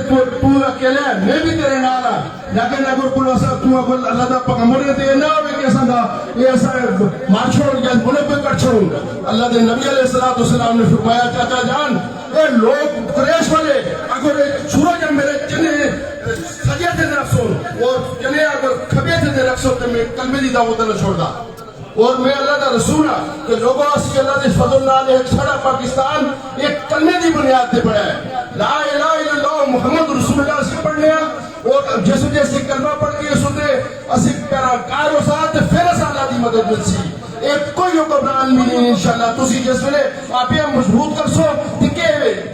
तू अकेले है मैं भी तेरे नाल हां लेकिन अगर कोई ऐसा तू अगर अल्लाह दा पैगंबर है तो ना होवे कि ऐसा ये ऐसा मार छोड़ या बोले पे कर छोड़। अल्लाह के नबी अलैहि सल्लल्लाहु अलैहि वसल्लम ने फरमाया चाचा जान ये लोग कुरैश वाले अगर सूरज मेरे चने सजे थे रखो और चने अगर खबे थे रखो तो मैं कलमे दी दावत न छोड़दा और मैं अल्लाह का रसूल हाँ कि लोगों असी अल्लाह के फजल नाल एक सारा पाकिस्तान एक कलमे की बुनियाद पे पड़ा है ला इलाहा इल्लल्लाह मुहम्मद रसूलुल्लाह से पढ़ने और जैसे जैसे कलमा पढ़ के सुनते असी कार हो साथ फिर असा अल्लाह की मदद मिलसी एक कोई घबरान भी नहीं इंशाअल्लाह तुसी जिस वेले आपे मजबूत कर सो टिके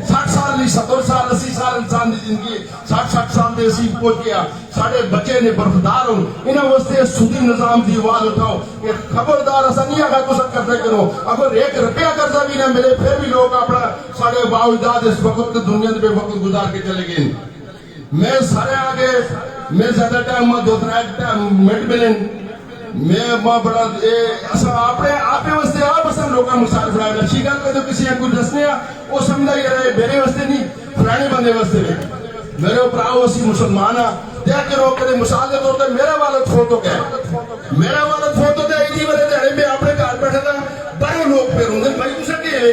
60 साल नहीं 70 साल 80 साल इंसान की जिंदगी 60 साल दे असी पहुंच गया साडे बच्चे ने बरफदार हो इन्हां वास्ते सूदी निजाम की आवाज उठाओ कि खबरदार असा नहीं आगा कुछ करते करो अगर 1 रुपया कर्जा भी ना मिले फिर भी लोग अपना साडे बावजूद इस वक्त दुनिया में वक्त गुजार के चले गए। मैं सारे आगे मैं ज्यादा टाइम 2-3 मिनट मिले मैं बड़ा अपने आप वास्ते आप असल लोग मुसार फड़ाए अच्छी गल कर किसी को दसने वो समझा रहे मेरे वास्ते नहीं फलाने बंदे वास्ते मेरे भराओ असी मुसलमान हाँ त्या करो कदे मिसाल के तौर पर मेरा वालद फोटो क्या मेरा वालद फोटो तो इसी वाले दिहाड़े में अपने घर बैठे था बड़े लोग फिर होंगे भाई तुझे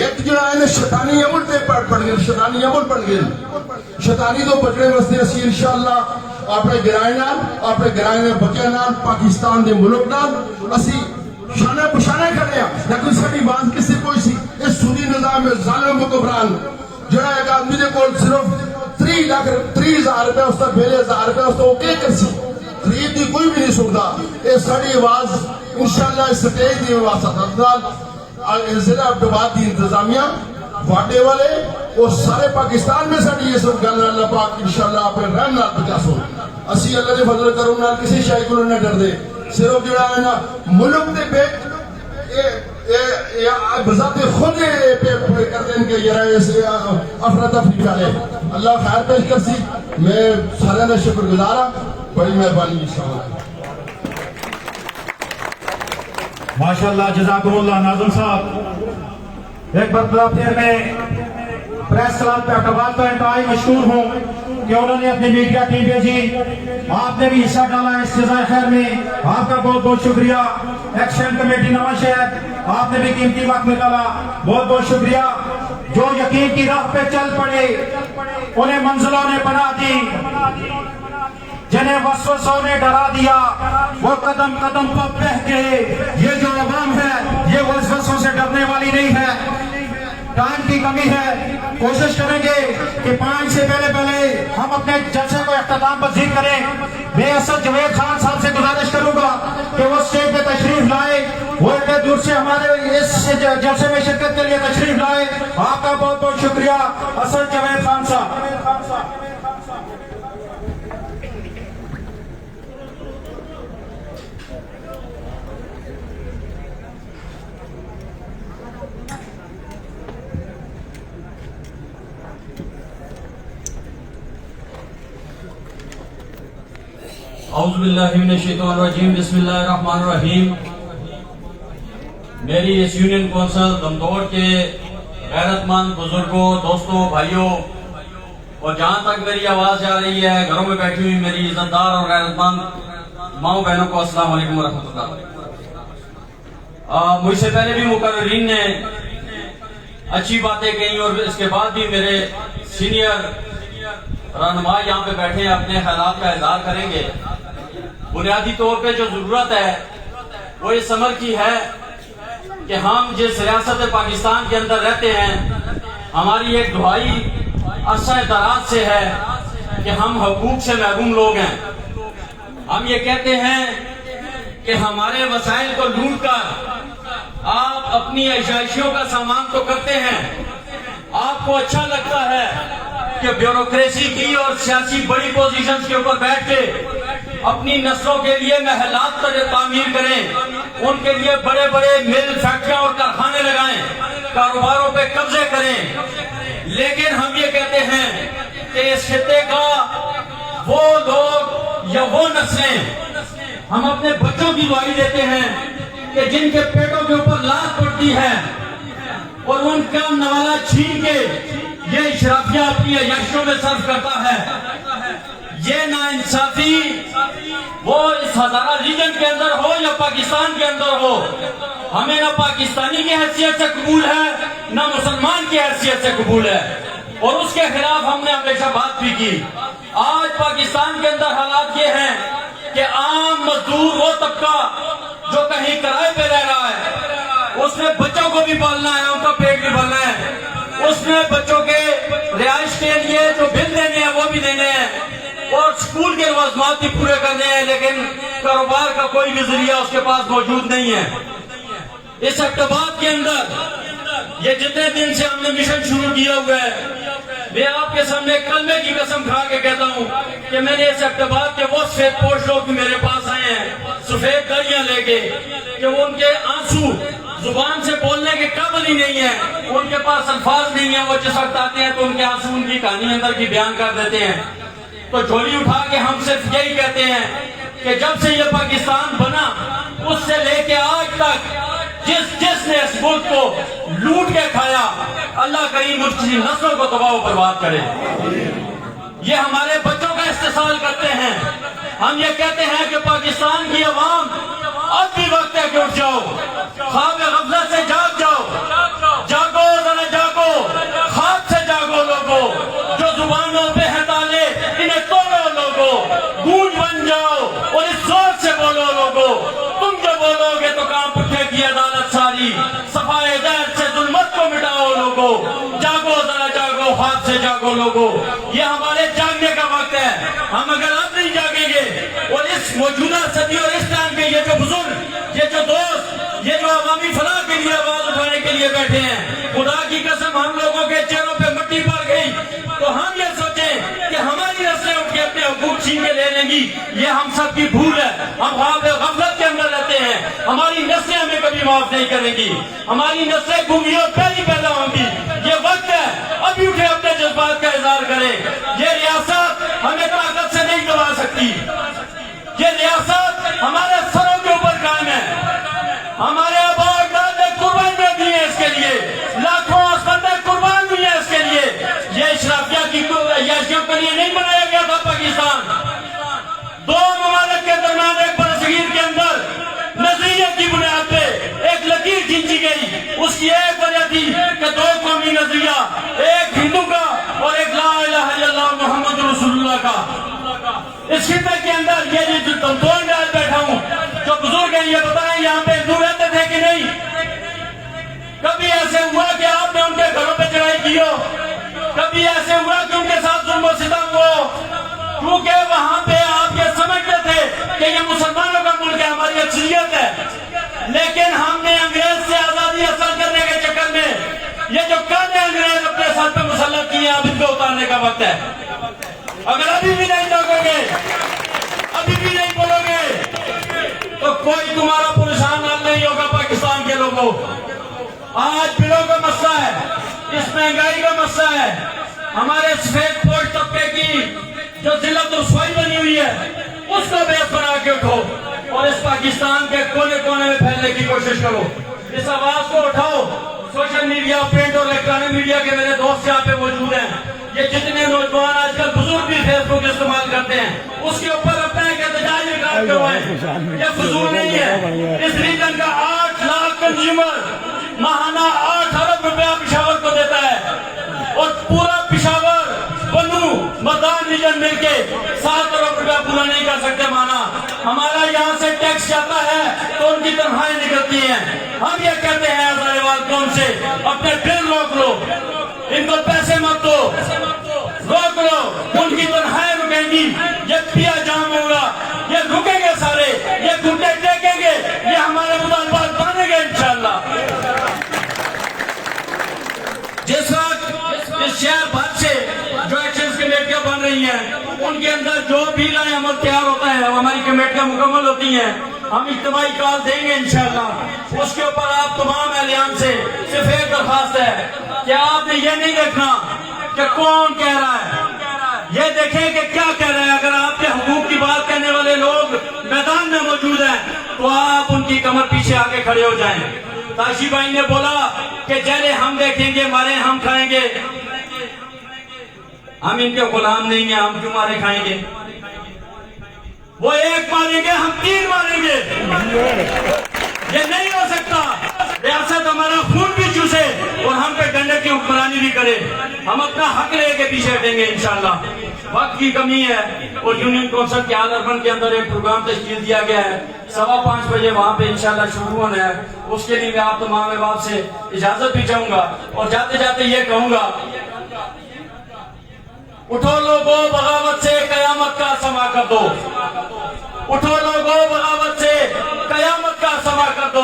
एक जरा शैतानी अमल पे पढ़ गए शैतानी अमल पढ़ गए شیطانی تو بچنے واسطے اسی انشاءاللہ اپنے گرائے نے بچے نال پاکستان دے ملک نال اسی شانے پشانے کھڑے ہیں لیکن ساری بات کس سے کوئی سی اس سودی نظام میں ظالم حکمران جڑا ایک آدمی دے کول صرف 30,000 روپے اس تک 2,000 روپے اس تو کیا کر سی 3 دی کوئی بھی نہیں سکتا یہ ساری آواز انشاءاللہ اس سٹیج دی واسطہ ضلع عبدالآباد دی انتظامیہ واٹے والے اور سارے پاکستان میں ساری یہ سب گل اللہ پاک انشاءاللہ اپنے رحم نال بچا سو اسی اللہ دے فضل کرم نال کسی شاہی کو نہ ڈر دے صرف جڑا ہے نا ملک دے بیٹ بذات خود کر دیں کہ یہ افراتفری ڈالے اللہ خیر پیش کر سی میں سارے نے شکر گزار ہوں بڑی مہربانی انشاءاللہ ماشاءاللہ جزاکم اللہ ناظم صاحب ایک مرتبہ پھر میں پریس کلب پہ اٹوال کا انتہائی مشکور ہوں کہ انہوں نے اپنی میڈیا ٹیم بھیجی آپ نے بھی حصہ ڈالا اس جزائے خیر میں آپ کا بہت بہت شکریہ ایکشن کمیٹی نواں شہر آپ نے بھی قیمتی وقت نکالا بہت بہت شکریہ جو یقین کی راہ پہ چل پڑے انہیں منزلوں نے بنا دی جنہیں وسوسوں نے ڈرا دیا وہ قدم قدم پر بہہ گئے یہ جو عوام ہے یہ وسوسوں سے ڈرنے والی نہیں ہے ٹائم کی کمی ہے کوشش کریں گے کہ 5 سے پہلے ہم اپنے جلسے کو اختتام پذیر کریں میں اسد جوید خان صاحب سے گزارش کروں گا کہ وہ اسٹیج پہ تشریف لائے وہ اتنے دور سے ہمارے اس جلسے میں شرکت کے لیے تشریف لائے آپ کا بہت بہت شکریہ اسد جوید خان صاحب اعوذ باللہ من الشیطان الرجیم بسم اللہ الرحمن الرحیم میری اس یونین کونسل دمدوڑ کے غیرت مند بزرگوں دوستوں بھائیوں اور جہاں تک میری آواز جا رہی ہے گھروں میں بیٹھی ہوئی میری عزت دار اور غیرت مند ماؤں بہنوں کو السلام علیکم ورحمۃ اللہ مجھ سے پہلے بھی مقررین نے اچھی باتیں کہیں اور اس کے بعد بھی میرے سینئر رہنما یہاں پہ بیٹھے ہیں اپنے خیالات کا اظہار کریں گے بنیادی طور پہ جو ضرورت ہے وہ اس عمل کی ہے کہ ہم جس ریاست پاکستان کے اندر رہتے ہیں ہماری ایک دہائی عرصہ دراز سے ہے کہ ہم حقوق سے محروم لوگ ہیں ہم یہ کہتے ہیں کہ ہمارے وسائل کو لوٹ کر آپ اپنی عیاشیوں کا سامان تو کرتے ہیں آپ کو اچھا لگتا ہے کہ بیوروکریسی کی اور سیاسی بڑی پوزیشنز کے اوپر بیٹھ کے اپنی نسلوں کے لیے محلات تعمیر کریں ان کے لیے بڑے بڑے مل فیکٹریاں اور کارخانے لگائیں کاروباروں پہ قبضے کریں لیکن ہم یہ کہتے ہیں کہ اس خطے کا وہ لوگ یا وہ نسلیں ہم اپنے بچوں کی دعائی دیتے ہیں کہ جن کے پیٹوں کے اوپر لات پڑتی ہے اور ان کا نوالا چھین کے یہ اشرافیہ اپنی عیاشیوں میں صرف کرتا ہے یہ ناانصافی وہ اس ہزارہ ریجن کے اندر ہو یا پاکستان کے اندر ہو ہمیں نہ پاکستانی کی حیثیت سے قبول ہے نہ مسلمان کی حیثیت سے قبول ہے اور اس کے خلاف ہم نے ہمیشہ بات بھی کی آج پاکستان کے اندر حالات یہ ہیں کہ عام مزدور وہ طبقہ جو کہیں کرائے پہ رہ رہا ہے اس نے بچوں کو بھی پالنا ہے ان کا پیٹ بھی بھرنا ہے اس نے بچوں کے رہائش کے لیے جو بل دینے ہیں وہ بھی دینے ہیں اور اسکول کے لوازمات بھی پورے کرنے ہیں لیکن کاروبار کا کوئی بھی ذریعہ اس کے پاس موجود نہیں ہے اس اقتباس کے اندر یہ جتنے دن سے ہم نے مشن شروع کیا ہوا ہے میں آپ کے سامنے کلمے کی قسم کھا کے کہتا ہوں کہ میں نے اس اقتباس کے وہ سفید پوش لوگ میرے پاس آئے ہیں سفید داڑیاں لے کے کہ وہ ان کے آنسو زبان سے بولنے کے قابل ہی نہیں ہے ان کے پاس الفاظ نہیں ہیں وہ جس وقت آتے ہیں تو ان کے آنسو ان کی کہانی اندر کی بیان کر دیتے ہیں تو جھولی اٹھا کے ہم صرف یہی کہتے ہیں کہ جب سے یہ پاکستان بنا اس سے لے کے آج تک جس نے اس ملک کو لوٹ کے کھایا اللہ کریم اس کی نسلوں کو تباہ و برباد کرے یہ ہمارے بچوں کا استحصال کرتے ہیں ہم یہ کہتے ہیں کہ پاکستان کی عوام اب بھی وقت ہے کہ اٹھ جاؤ خواب غفلت سے جاگ جاؤ جاگو ذرا جاگو خواب سے جاگو لوگوں جو زبانوں پہ ہے से जागो लोगो, ये हमारे जागने का वक्त है। हम अगर अब नहीं जागेंगे और इस मौजूदा सदी और इस टाइम के ये जो बुजुर्ग, ये जो दोस्त, ये जो अवामी फलाह के लिए आवाज उठाने के लिए बैठे हैं, खुदा की कसम हम लोगों के चेहरों पे मिट्टी पड़ गई तो हम ये सोचें कि हमारी नस्लें उठ के अपने हुकूक छीन के ले लेंगी, ये हम सब की भूल है। हम गफलत के अंदर रहते हैं, हमारी नस्लें हमें कभी माफ नहीं करेंगी, हमारी नस्लें गुंगी और पहली पैदा होंगी। ये वक्त है, अभी उठे अपने जज्बात का इजहार करें। ये रियासत हमें ताकत से नहीं दबा सकती, ये रियासत हमारे सरों के ऊपर कायम है। हमारे आबा अजदाद ने कुर्बानियां दी हैं इसके लिए, लाखों आसमां कुर्बान हुई है इसके लिए। ये इशराफिया की याशियों के लिए नहीं बनाया गया था पाकिस्तान। दो ममालिक के दरमियान एक बरसगीर के अंदर नजरिए की बुनियाद पे एक लकीर खींची गई। उसकी एक वजह थी कि दो कौमी नजरिया, एक हिंदू का और एक ला इलाहा इल्लल्लाह मुहम्मद रसूलुल्लाह का। इस खिते के अंदर ये जो दो अंदाज बैठा हूँ, जो बुजुर्ग हैं ये बताएं यहाँ पे हिंदू रहते थे कि नहीं? कभी ऐसे हुआ कि आपने उनके घरों पे चढ़ाई की हो? कभी ऐसे हुआ कि उनके साथ जुल्म और सितम हो? क्योंकि वहां पे आप ये समझते थे कि ये मुसलमानों का मुल्क है, हमारी अक्सरियत है। लेकिन हमने अंग्रेज से आजादी हासिल करने के चक्कर में ये जो काले अंग्रेज अपने सर पे मुसल्लत किए, अब इनको उतारने का वक्त है। अगर अभी भी नहीं जागोगे, अभी भी नहीं बोलोगे, तो कोई तुम्हारा परेशान हल नहीं होगा। पाकिस्तान के लोगों, आज बिलों का मसला है, इस महंगाई का मसला है, हमारे सफेद पोश तबके की जो जिल्लत रुसवाई बनी हुई है, उसको बेस बना के उठो और इस पाकिस्तान के कोने कोने में फैलने की कोशिश करो। इस आवाज को उठाओ। सोशल मीडिया, प्रिंट और इलेक्ट्रॉनिक मीडिया के मेरे दोस्त यहाँ पे मौजूद हैं। ये जितने नौजवान आजकल बुजुर्ग भी फेसबुक इस्तेमाल करते हैं, उसके ऊपर अपना एक एहतजाज रिकॉर्ड करवाएं। ये फजूल नहीं है। इस रीजन का 8 लाख कंज्यूमर माहाना 8 अरब रुपया पिशावर को देता है और पूरा पिशावर, बनू, मर्दान रीजन मिलके 7 अरब रुपया पूरा नहीं कर सकते माना। हमारा यहाँ से टैक्स जाता है तो उनकी तनख्वाहें निकलती हैं। हम ये कहते हैं कौन से अपने बिल रोक लो, इनको पैसे मत दो, रोक लो, उनकी तनख्वाहें रुकेंगी, ये पिया जाम होगा, ये रुकेंगे सारे, ये घुटने टेकेंगे, ये हमारे मुतालबात बनेंगे इंशाल्लाह। जिस वक्त इस शहर भर से जो एक्शन कमेटियां बन रही हैं, उनके अंदर जो भी राय अमल तैयार होता है, हमारी कमेटियां मुकम्मल होती हैं, हम इज्तिमाई कॉल देंगे इंशाल्लाह। उसके ऊपर आप तमाम एहलियान से सिर्फ एक दरखास्त है कि आपने ये नहीं देखना कि कौन कह रहा है, ये देखें कि क्या कह रहे हैं। अगर आपके हुकूक की बात करने वाले लोग मैदान में मौजूद हैं तो आप उनकी कमर पीछे आके खड़े हो जाएं। ताशी भाई ने बोला कि जले हम देखेंगे, मारे हम खाएंगे। हम इनके गुलाम नहीं है, हम क्यों मारे खाएंगे? वो एक मारेंगे, हम 3 मारेंगे। ये नहीं हो सकता। रियासत हमारा खून भी चूसे और हम पे डंडे की हुक्मरानी भी करे। हम अपना हक लेके पीछे हटेंगे इंशाल्लाह। वक्त की कमी है और यूनियन कौंसिल के आदरबन के अंदर एक प्रोग्राम तश्कील दिया गया है, 5:15 बजे वहां पे इंशाल्लाह शुरू होना है। उसके लिए मैं आप तमाम अहबाब से इजाजत भी चाहूंगा और जाते जाते ये कहूंगा, उठो लोगों, बगावत से कयामत का समा कर दो। उठो लोगों, बगावत से कयामत का समा कर दो।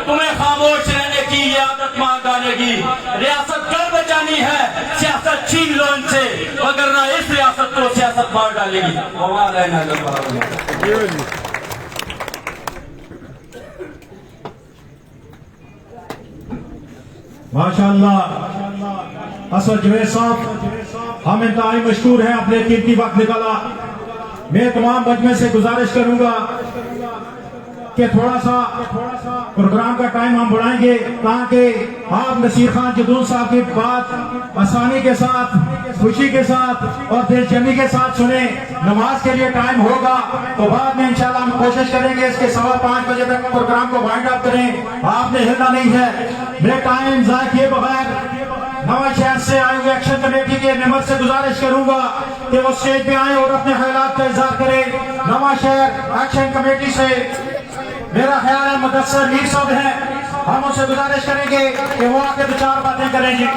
तुम्हें खामोश रहने की ये आदत मार डालेगी। रियासत कर बचानी है, सियासत छीन लो इनसे, वगरना इस रियासत को सियासत मार डालेगी। माशाअल्लाह असद जुवैद साहब हम इंतहाई मशहूर हैं, अपने कीमती वक्त निकाला। मैं तमाम मजमे से गुजारिश करूंगा कि थोड़ा सा प्रोग्राम का टाइम हम बढ़ाएंगे ताकि आप नसीर खान जदून साहब की बात आसानी के साथ, खुशी के साथ और दिलजमी के साथ सुने। नमाज के लिए टाइम होगा तो बाद में इंशाल्लाह हम कोशिश करेंगे इसके 5:15 बजे तक प्रोग्राम को वाइंड अप करें। आपने हिलना नहीं है। मैं टाइम ज़ाया किए बगैर नवा शहर से आए हुए एक्शन कमेटी के मेंबर से गुजारिश करूंगा कि वो स्टेज पे आए और अपने ख्यालात का इजहार करें। नवा शहर एक्शन कमेटी से मेरा ख्याल है मुदस्सिर मीर साहब हैं, हम उनसे गुजारिश करेंगे कि वो आके 2-4 बातें करें जी।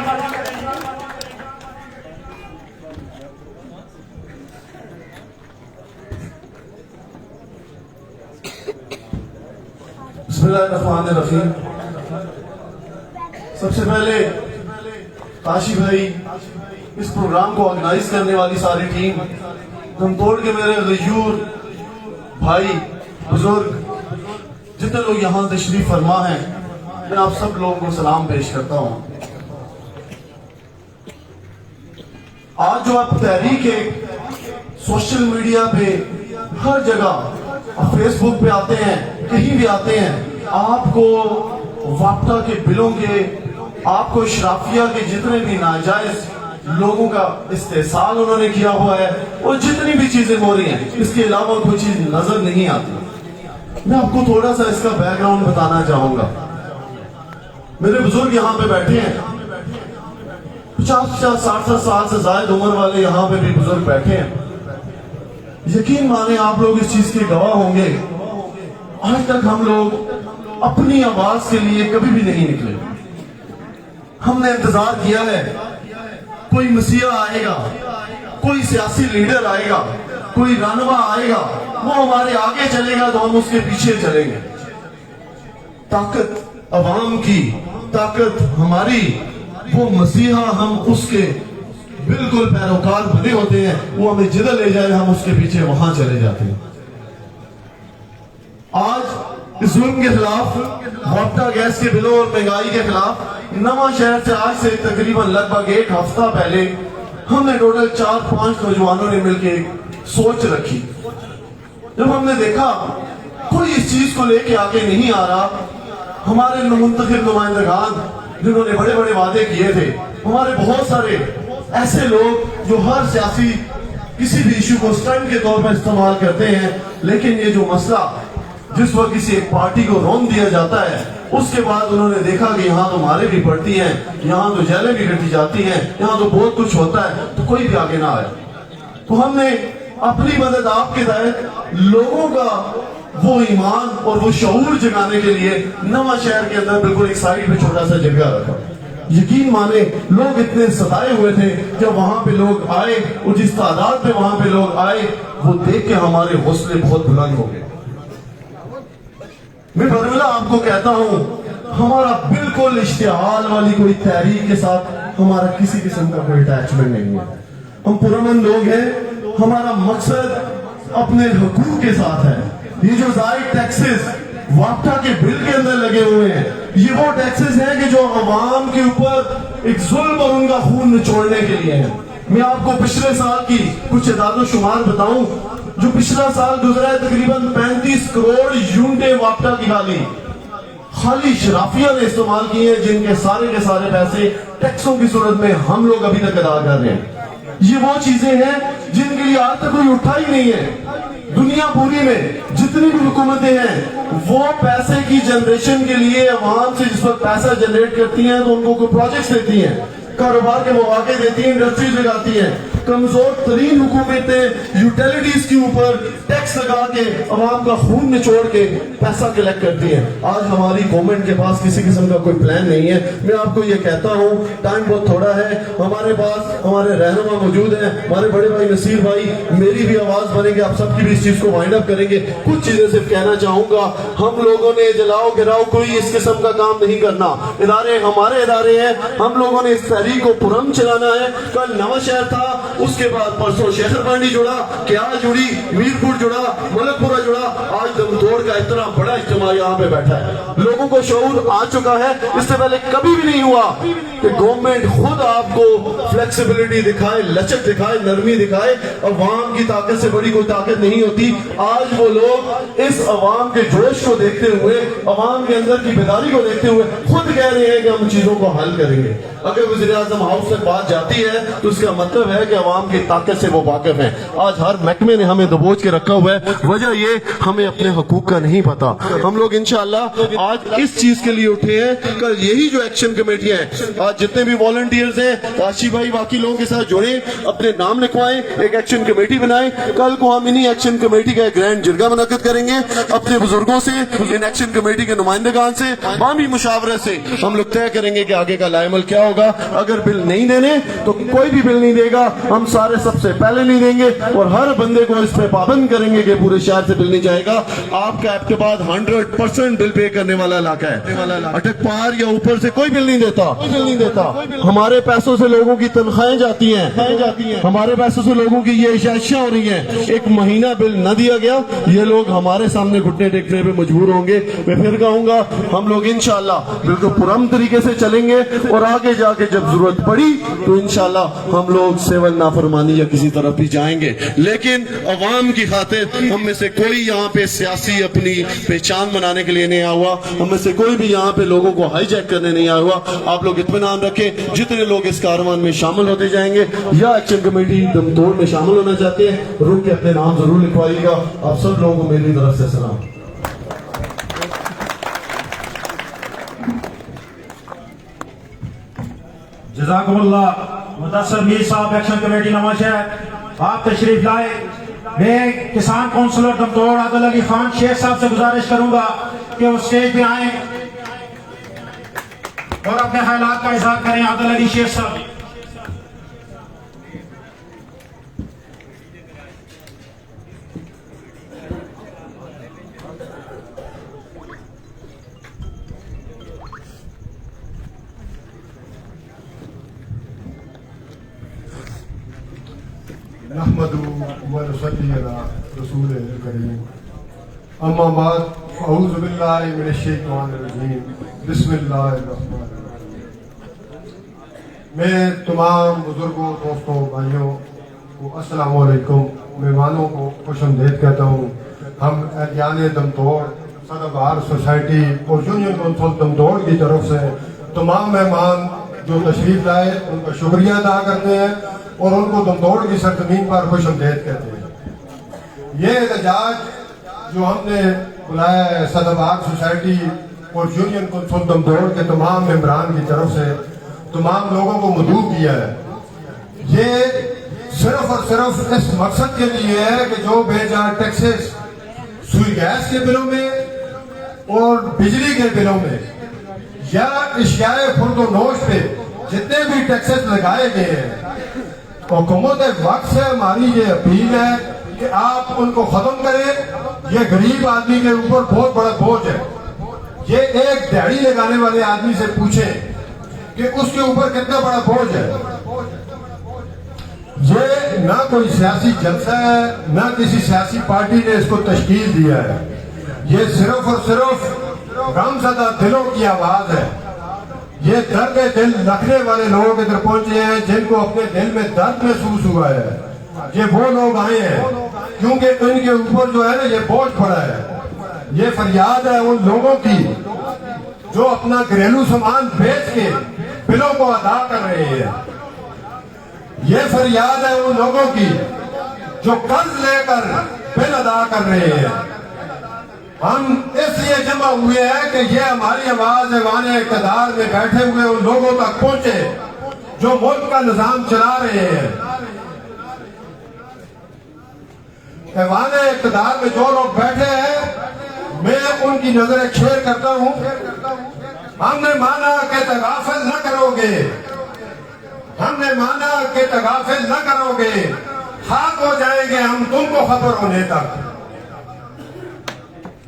اللہ الرحمن الرحیم. سب سے پہلے کاشی بھائی، اس پروگرام کو آرگنائز کرنے والی ساری ٹیم، دم توڑ کے میرے غیور بھائی بزرگ جتنے لوگ یہاں تشریف فرما ہیں، میں آپ سب لوگوں کو سلام پیش کرتا ہوں. آج جو آپ تحریک ہے سوشل میڈیا پہ ہر جگہ، آپ فیس بک پہ آتے ہیں، کہیں بھی آتے ہیں، آپ کو وابٹا کے بلوں کے، آپ کو اشرافیہ کے جتنے بھی ناجائز لوگوں کا استحصال انہوں نے کیا ہوا ہے، اور جتنی بھی چیزیں ہو رہی ہیں، اس کے علاوہ کوئی چیز نظر نہیں آتی. میں آپ کو تھوڑا سا اس کا بیک گراؤنڈ بتانا چاہوں گا. میرے بزرگ یہاں پہ بیٹھے ہیں، 50 60 سال سے زائد عمر والے یہاں پہ بھی بزرگ بیٹھے ہیں. یقین مانیں آپ لوگ اس چیز کے گواہ ہوں گے، آج تک ہم لوگ اپنی آواز کے لیے کبھی بھی نہیں نکلے. ہم نے انتظار کیا ہے کوئی مسیح آئے گا، کوئی سیاسی لیڈر آئے گا، کوئی رہنما آئے گا، وہ ہمارے آگے چلے گا تو ہم اس کے پیچھے چلیں گے. طاقت عوام کی، طاقت ہماری، وہ مسیحا ہم اس کے بالکل پیروکار بنے ہوتے ہیں. وہ ہمیں جدھر لے جائے ہم اس کے پیچھے وہاں چلے جاتے ہیں. آج اس ظلم کے خلاف، وابٹا گیس کے بلوں اور مہنگائی کے خلاف، نواں شہر سے آج سے تقریباً لگ بھگ 1 ہفتہ پہلے ہم نے ٹوٹل 4-5 نوجوانوں نے مل کے سوچ رکھی. جب ہم نے دیکھا کوئی اس چیز کو لے کے آگے نہیں آ رہا، ہمارے منتخب نمائندگان جنہوں نے بڑے بڑے وعدے کیے تھے، ہمارے بہت سارے ایسے لوگ جو ہر سیاسی کسی بھی ایشو کو سٹنٹ کے طور پر استعمال کرتے ہیں، لیکن یہ جو مسئلہ جس وقت کسی ایک پارٹی کو رون دیا جاتا ہے، اس کے بعد انہوں نے دیکھا کہ یہاں تو مارے بھی پڑتی ہیں، یہاں تو جیلیں بھی کٹی جاتی ہیں، یہاں تو بہت کچھ ہوتا ہے، تو کوئی بھی آگے نہ آیا. تو ہم نے اپنی مدد آپ کے تحت لوگوں کا وہ ایمان اور وہ شعور جگانے کے لیے نواں شہر کے اندر بالکل ایک سائڈ پہ چھوٹا سا جگہ رکھا. یقین مانے لوگ اتنے ستائے ہوئے تھے، جب وہاں پہ لوگ آئے اور جس تعداد پہ وہاں پہ لوگ آئے، وہ دیکھ کے ہمارے حوصلے بہت بلند ہو گئے. میں بدلا آپ کو کہتا ہوں، ہمارا بالکل اشتعال والی کوئی تحریک کے ساتھ ہمارا کسی قسم کا کوئی اٹیچمنٹ نہیں ہے. ہم پرامن لوگ ہیں، ہمارا مقصد اپنے حقوق کے ساتھ ہے. یہ جو زائد ٹیکسز وابٹا کے بل کے اندر لگے ہوئے ہیں، یہ وہ ٹیکسز ہیں کہ جو عوام کے اوپر ایک ظلم اور ان کا خون نچوڑنے کے لیے ہیں. میں آپ کو پچھلے سال کی کچھ اعداد و شمار بتاؤں. جو پچھلا سال گزرا ہے تقریباً 35 کروڑ یونٹیں وابٹا کی خالی شرافیہ نے استعمال کیے ہیں، جن کے سارے پیسے ٹیکسوں کی صورت میں ہم لوگ ابھی تک ادا کر رہے ہیں. یہ وہ چیزیں ہیں جن کے لیے آج تک کوئی اٹھا ہی نہیں ہے. دنیا پوری میں جتنی بھی حکومتیں ہیں، وہ پیسے کی جنریشن کے لیے عوام سے جس وقت پیسہ جنریٹ کرتی ہیں تو ان کو کوئی پروجیکٹس دیتی ہیں، کاروبار کے مواقع دیتی ہیں، انڈسٹریز لگاتی ہیں. کمزور ترین حکومتیں یوٹیلیٹیز کے اوپر ٹیکس لگا کے عوام کا خون نچوڑ کے پیسہ کلیکٹ کرتی ہیں. آج ہماری گورنمنٹ کے پاس کسی قسم کا کوئی پلان نہیں ہے. میں آپ کو یہ کہتا ہوں، ٹائم بہت تھوڑا ہے. ہمارے پاس ہمارے رہنما موجود ہیں، ہمارے بڑے بھائی نصیر بھائی، میری بھی آواز بنے گی، آپ سب کی بھی اس چیز کو وائنڈ اپ کریں گے. کچھ چیزیں صرف کہنا چاہوں گا. ہم لوگوں نے جلاؤ گراؤ کوئی اس قسم کا کام نہیں کرنا. ادارے ہمارے ادارے ہیں، ہم لوگوں نے اس تحریک کو پرم چلانا ہے. کل نواں شہر تھا، اس کے بعد پرسوں شیخر پانڈی جڑا، کیا جڑی، میرپور جڑا، ملک پورہ جڑا. آج دمتوڑ کا اتنا بڑا اجتماع یہاں پہ بیٹھا ہے. لوگوں کو شعور آ چکا ہے. اس سے پہلے کبھی بھی نہیں ہوا کہ گورنمنٹ خود آپ کو فلیکسیبلٹی دکھائے، لچک دکھائے، نرمی دکھائے. عوام کی طاقت سے بڑی کوئی طاقت نہیں ہوتی. آج وہ لوگ اس عوام کے جوش کو دیکھتے ہوئے، عوام کے اندر کی بیداری کو دیکھتے ہوئے خود کہہ رہے ہیں کہ ہم چیزوں کو حل کریں گے. اگر وزیر اعظم ہاؤس تک بات جاتی ہے تو اس کا مطلب ہے کہ عوام کی طاقت سے وہ واقف ہیں. آج ہر محکمے نے ہمیں دبوچ کے رکھا ہوا ہے. وجہ یہ ہمیں اپنے حقوق کا نہیں پتا. ہم لوگ انشاءاللہ آج اس چیز کے لیے اٹھے ہیں. کل یہی جو ایکشن کمیٹیاں ہیں، آج جتنے بھی والنٹیئرز ہیں، کاشی بھائی باقی لوگوں کے ساتھ جڑیں، اپنے نام لکھوائیں، ایک ایکشن کمیٹی بنائیں. کل کو ہم انہی ایکشن کمیٹی کا ایک گرینڈ جرگہ منعقد کریں گے. اپنے بزرگوں سے، ان ایکشن کمیٹی کے نمائندگان سے، بامی مشاورت سے ہم لوگ طے کریں گے کہ آگے کا لائے عمل کیا ہوگا. ہوگا. اگر بل نہیں دینے تو کوئی بھی بل نہیں دے گا, ہم سارے سب سے پہلے نہیں دیں گے اور ہر بندے کو اس پہ پابند کریں گے کہ پورے شہر سے بل نہیں جائے گا. آپ کا ایپ کے بعد 100% بل پے کرنے والا علاقہ ہے. اٹک پار یا اوپر سے کوئی بل نہیں دیتا. ہمارے پیسوں سے لوگوں کی تنخواہیں جاتی ہیں, ہمارے پیسوں سے لوگوں کی یہ عشائشیاں ہو رہی ہیں. ایک مہینہ بل نہ دیا گیا, یہ لوگ ہمارے سامنے گھٹنے ٹیکنے پہ مجبور ہوں گے. میں پھر کہوں گا ہم لوگ انشاءاللہ بالکل پرامن طریقے سے چلیں گے اور آگے جا کے جب ضرورت پڑی تو انشاءاللہ ہم لوگ سیول نافرمانی یا کسی طرف بھی جائیں گے. لیکن عوام کی خاطر ہم میں سے کوئی یہاں پہ سیاسی اپنی پہچان بنانے کے لیے نہیں آیا ہوا, ہم میں سے کوئی بھی یہاں پہ لوگوں کو ہائی جیک کرنے نہیں آیا ہوا. آپ لوگ اطمینان رکھیں, جتنے لوگ اس کاروان میں شامل ہوتے جائیں گے یا ایکشن کمیٹی دم توڑ میں شامل ہونا چاہتے ہیں, رک کے اپنے نام ضرور لکھوائیے گا. آپ سب لوگوں کو میری طرف سے سلام. جزاکم اللہ. مدثر میر صاحب ایکشن کمیٹی نواز شہر, آپ تشریف لائے. میں کسان کونسلر دمتوڑ عادل علی خان شیخ صاحب سے گزارش کروں گا کہ وہ اسٹیج پہ آئیں اور اپنے خیالات کا اظہار کریں. عادل علی شیخ صاحب. نحمده ونصلي على رسوله الكريم. اما بعد اعوذ بالله من الشیطان الرجیم. بسم اللہ الرحمن الرحیم. میں تمام بزرگوں, دوستوں, بھائیوں کو السلام علیکم. مہمانوں کو خوش آمدید کہتا ہوں. ہم اہلیان دمتوڑ سدا بہار سوسائٹی اور یونین کونسل دمتوڑ کی طرف سے تمام مہمان جو تشریف لائے ان کا شکریہ ادا کرتے ہیں اور ان کو دمتوڑ کی سرزمین پر خوش آمدید کہتے ہیں. یہ احتجاج جو ہم نے بلایا ہے سدا بہار سوسائٹی اور یونین کونسل دمتوڑ کے تمام ممبران کی طرف سے تمام لوگوں کو مدعو کیا ہے, یہ صرف اور صرف اس مقصد کے لیے ہے کہ جو بے جان ٹیکسز سوئی گیس کے بلوں میں اور بجلی کے بلوں میں یا اشیاء خرد و نوش پہ جتنے بھی ٹیکسز لگائے گئے ہیں, حکومت وقت سے ہماری یہ اپیل ہے کہ آپ ان کو ختم کریں. یہ غریب آدمی کے اوپر بہت بڑا بوجھ ہے. یہ ایک دیہڑی لگانے والے آدمی سے پوچھیں کہ اس کے اوپر کتنا بڑا بوجھ ہے. یہ نہ کوئی سیاسی جلسہ ہے, نہ کسی سیاسی پارٹی نے اس کو تشکیل دیا ہے. یہ صرف اور صرف غم زدہ دلوں کی آواز ہے. یہ درد دل رکھنے والے لوگ ادھر پہنچے ہیں جن کو اپنے دل میں درد محسوس ہوا ہے. یہ وہ لوگ آئے ہیں کیونکہ ان کے اوپر جو ہے نا یہ بوجھ پڑا ہے. یہ فریاد ہے ان لوگوں کی جو اپنا گھریلو سامان بیچ کے بلوں کو ادا کر رہے ہیں. یہ فریاد ہے ان لوگوں کی جو قرض لے کر بل ادا کر رہے ہیں. ہم اس لیے جمع ہوئے ہیں کہ یہ ہماری آواز ایوان اقتدار میں بیٹھے ہوئے ان لوگوں تک پہنچے جو ملک کا نظام چلا رہے ہیں. ایوان اقتدار میں جو لوگ بیٹھے ہیں میں ان کی نظر کھیر کرتا ہوں. ہم نے مانا کہ تغافل نہ کرو گے, ہم نے مانا کہ تغافل نہ کرو گے, خاک ہو جائیں گے ہم تم کو خبر ہونے تک.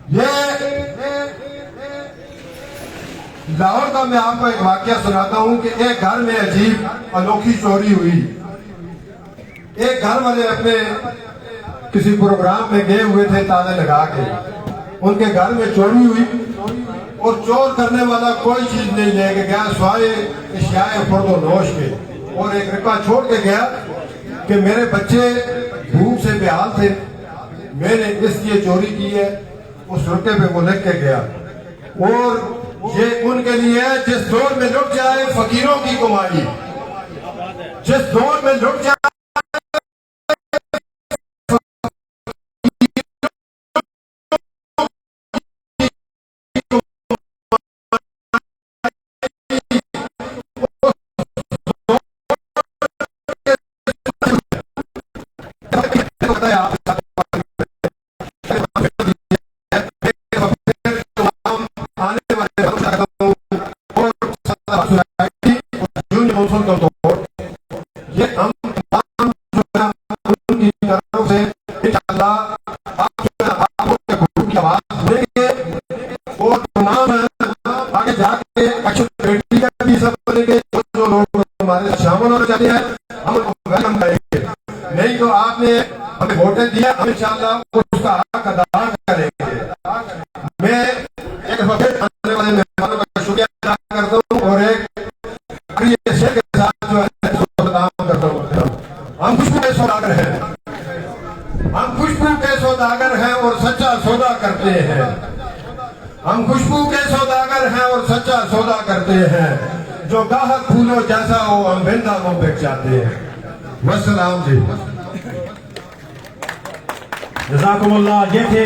یہ لاہور کا میں آپ کو ایک واقعہ سناتا ہوں کہ ایک گھر میں عجیب انوکھی چوری ہوئی. ایک گھر والے اپنے کسی پروگرام میں گئے ہوئے تھے تالے لگا کے. ان کے گھر میں چوری ہوئی اور چور کرنے والا کوئی چیز نہیں لے کے گیا سوائے اشیاء خرد و نوش کے, اور ایک رقعہ چھوڑ کے گیا کہ میرے بچے بھوک سے بےحال تھے, میں نے اس لیے چوری کی ہے. اس رقعے پہ وہ لکھ کے گیا. اور یہ ان کے لیے ہے جس دور میں لٹ جائے فقیروں کی کمائی, جس دور میں لٹ جائے हम इंशाअल्लाह उसका हक अदा करेंगे। मैं एक वक्त आने वाले मेहमानों का शुक्रिया अदा करता हूँ और एक शेर के साथ जो है सलाम करता हूँ। हम खुशबू के सौदागर हैं, हम खुशबू के सौदागर हैं और सच्चा सौदा करते हैं। हम खुशबू के सौदागर हैं और सच्चा सौदा करते हैं। जो गाहक फूलों जैसा हो हम बिंदा वो बिक जाते हैं। वस्सलाम जी। जज़ाकुमुल्लाह। ये थे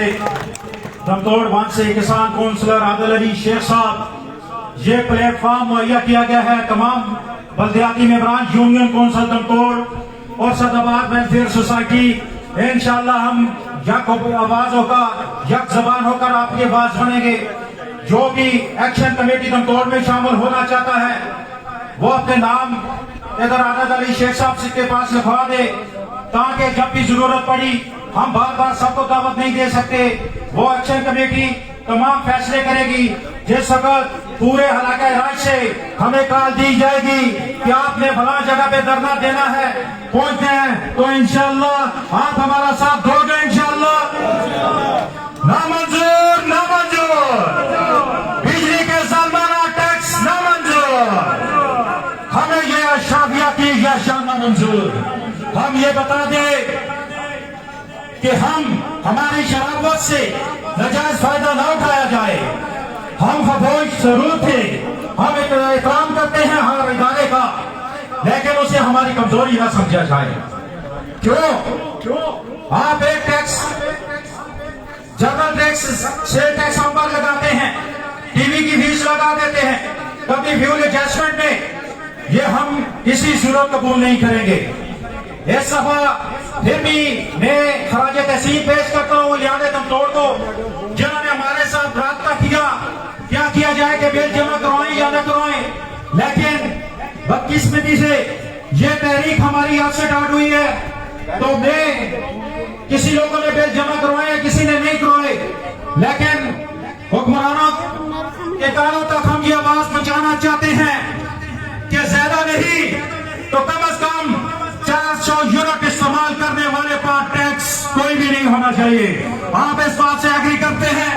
दमतोड़ वन से किसान काउंसलर आदिल अली शेख साहब। ये प्लेटफॉर्म मुहैया किया गया है तमाम बल्दियाती मेंबरान यूनियन काउंसिल दमतोड़ और सदाबाद वेलफेयर सोसाइटी। इंशाअल्लाह हम यक आवाज होकर यक जबान होकर आपकी आवाज बनेंगे। जो भी एक्शन कमेटी दमतोड़ में शामिल होना चाहता है वो अपने नाम इधर आदिल अली शेख साहब के पास लिखवा दे, ताकि जब भी जरूरत पड़ी हम बार बार सबको दावत नहीं दे सकते। वो एक्शन कमेटी तमाम फैसले करेगी। जिस वक्त पूरे इलाके राज से हमें कॉल दी जाएगी कि आपने फलां जगह पे धरना देना है, पहुंचते हैं तो इंशाअल्लाह आप हमारा साथ दोगे। इंशाअल्लाह नामंजूर नामंजूर, बिजली के सालाना टैक्स नामंजूर, हमें ये अशराफिया की यह शान नामंजूर। हम ये बता दें कि हम हमारी शराबत से नाजायज फायदा न उठाया जाए। हम खमोश जरूर थे, हम एहतराम करते हैं हर इदारे का, लेकिन उसे हमारी कमजोरी न समझा जाए। क्यों? आप एक tax general tax sale tax हम पर लगाते हैं, टीवी की फीस लगा देते हैं, कभी फ्यूल एडजस्टमेंट में ये हम किसी सूरत कबूल नहीं करेंगे। इस दफा फिर भी मैं खराज तहसीन पेश करता हूँ लियाने दमतोड़ को, जिन्होंने हमारे साथ राब्ता किया क्या किया जाए कि बिल जमा करवाएं या न करवाएं, लेकिन बदकिस्मती से ये तहरीक हमारी आपसे स्टार्ट हुई है। तो मैं किसी लोगों ने बिल जमा करवाए, किसी ने नहीं करवाए, लेकिन हुक्मरानों के कानों तक हम ये आवाज पहुंचाना चाहते हैं कि ज्यादा नहीं तो कम से कम 400 यूनिट इस्तेमाल करने वाले पर टैक्स कोई भी नहीं होना चाहिए। आप इस बात से एग्री करते हैं?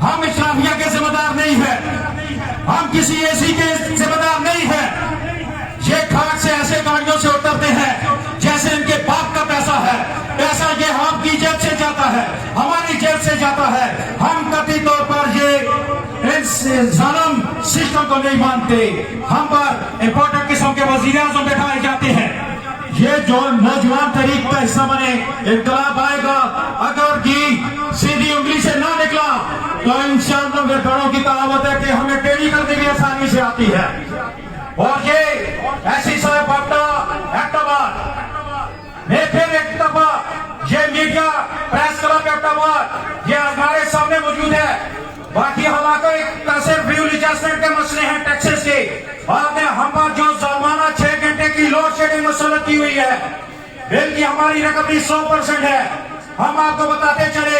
हम इस्लामिया के जिम्मेदार नहीं है, हम किसी एसी के जिम्मेदार नहीं है। ये खाट से ऐसे गाड़ियों से उतरते हैं जैसे इनके बाप का पैसा है। पैसा ये आपकी जेब से जाता है, हमारी जेब से जाता है। हम कथित तौर पर ये जालिम सिस्टम को नहीं मानते। हम पर इंपोर्टेड किस्म के वज़ीर-ए-आज़म बैठाए जाते हैं। ये जो नौजवान तरीक का हिस्सा बने, इनकलाब आएगा, अगर की सीधी उंगली से ना निकला तो इंशाअल्लाह वेटरों की कहावत है कि हमें टेढ़ी करने भी आसानी से आती है। और ये ऐसी साहब बाटा एक्टाबाद में फिर एक दफा ये मीडिया प्रेस क्लब एक्टाबाद ये हमारे सामने मौजूद है। बाकी हालांकि का सिर्फ फ्यूल एडजस्टमेंट के मसले हैं टैक्सेस के। आपने हम पर जो जुर्माना 6 घंटे की लोड शेडिंग मुसल्लत की हुई है, बिल की हमारी रिकवरी 100% है। हम आपको बताते चले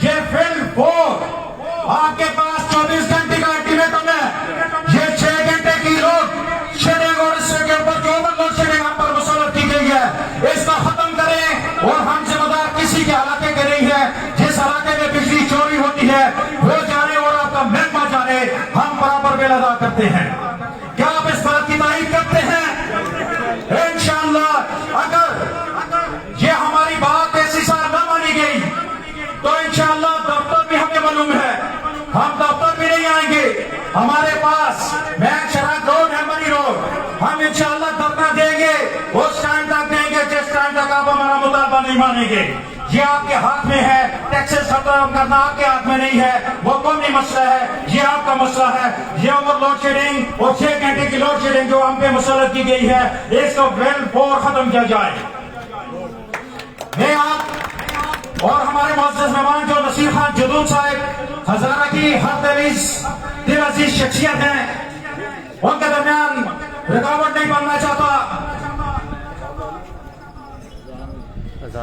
ये बिल वो आपके पास 24 घंटे का अल्टीमेटम है। ये 6 घंटे की लोड शेडिंग और इसके ऊपर जो लोड शेडिंग हम पर मुसल्लत की गई है, इसका खत्म करें। और हम जिम्मेदार किसी के इलाके के नहीं है। जिस इलाके में बिजली चोरी होती है वो जाने और आपका महकमा जाने, हम बराबर बिल अदा करते हैं। क्या आप इस बात की तारीफ करते हैं? इंशाअल्लाह अगर ये हमारी बात ऐसी साल न मानी गई तो इंशाअल्लाह दफ्तर भी हमें मालूम है, हम दफ्तर भी नहीं आएंगे। हमारे पास बैंक शराब रोड हेमरी रोड हम इंशाअल्लाह धरना देंगे, उस टाइम तक देंगे जिस टाइम तक आप हमारा मुतालबा नहीं मानेंगे। ये आपके हाथ में है, टैक्सेस खत्म करना आपके हाथ में नहीं है, वो कौमी मसला है, ये आपका मसला है। ये ओवर लोड शेडिंग और 6 घंटे की लोड शेडिंग जो हम पे मुसल्लत की गई है, इसको वेल फोर खत्म किया जाए। मैं आप और हमारे मुअज़्ज़ज़ मेहमान जो नसीर खान जदून साहब हजारा की हर दिल अजीज शख्सियत है, उनके दरमियान रुकावट नहीं बनना चाहता।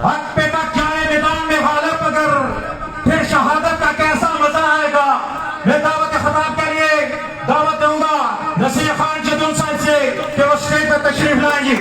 हक पे तक जाए मैदान में हालत अगर फिर शहादत का कैसा मजा आएगा। मैं दावत खिताब के लिए दावत दूंगा नसीर खान जदून साहब से कि वो स्टेज पर तशरीफ लाएंगे।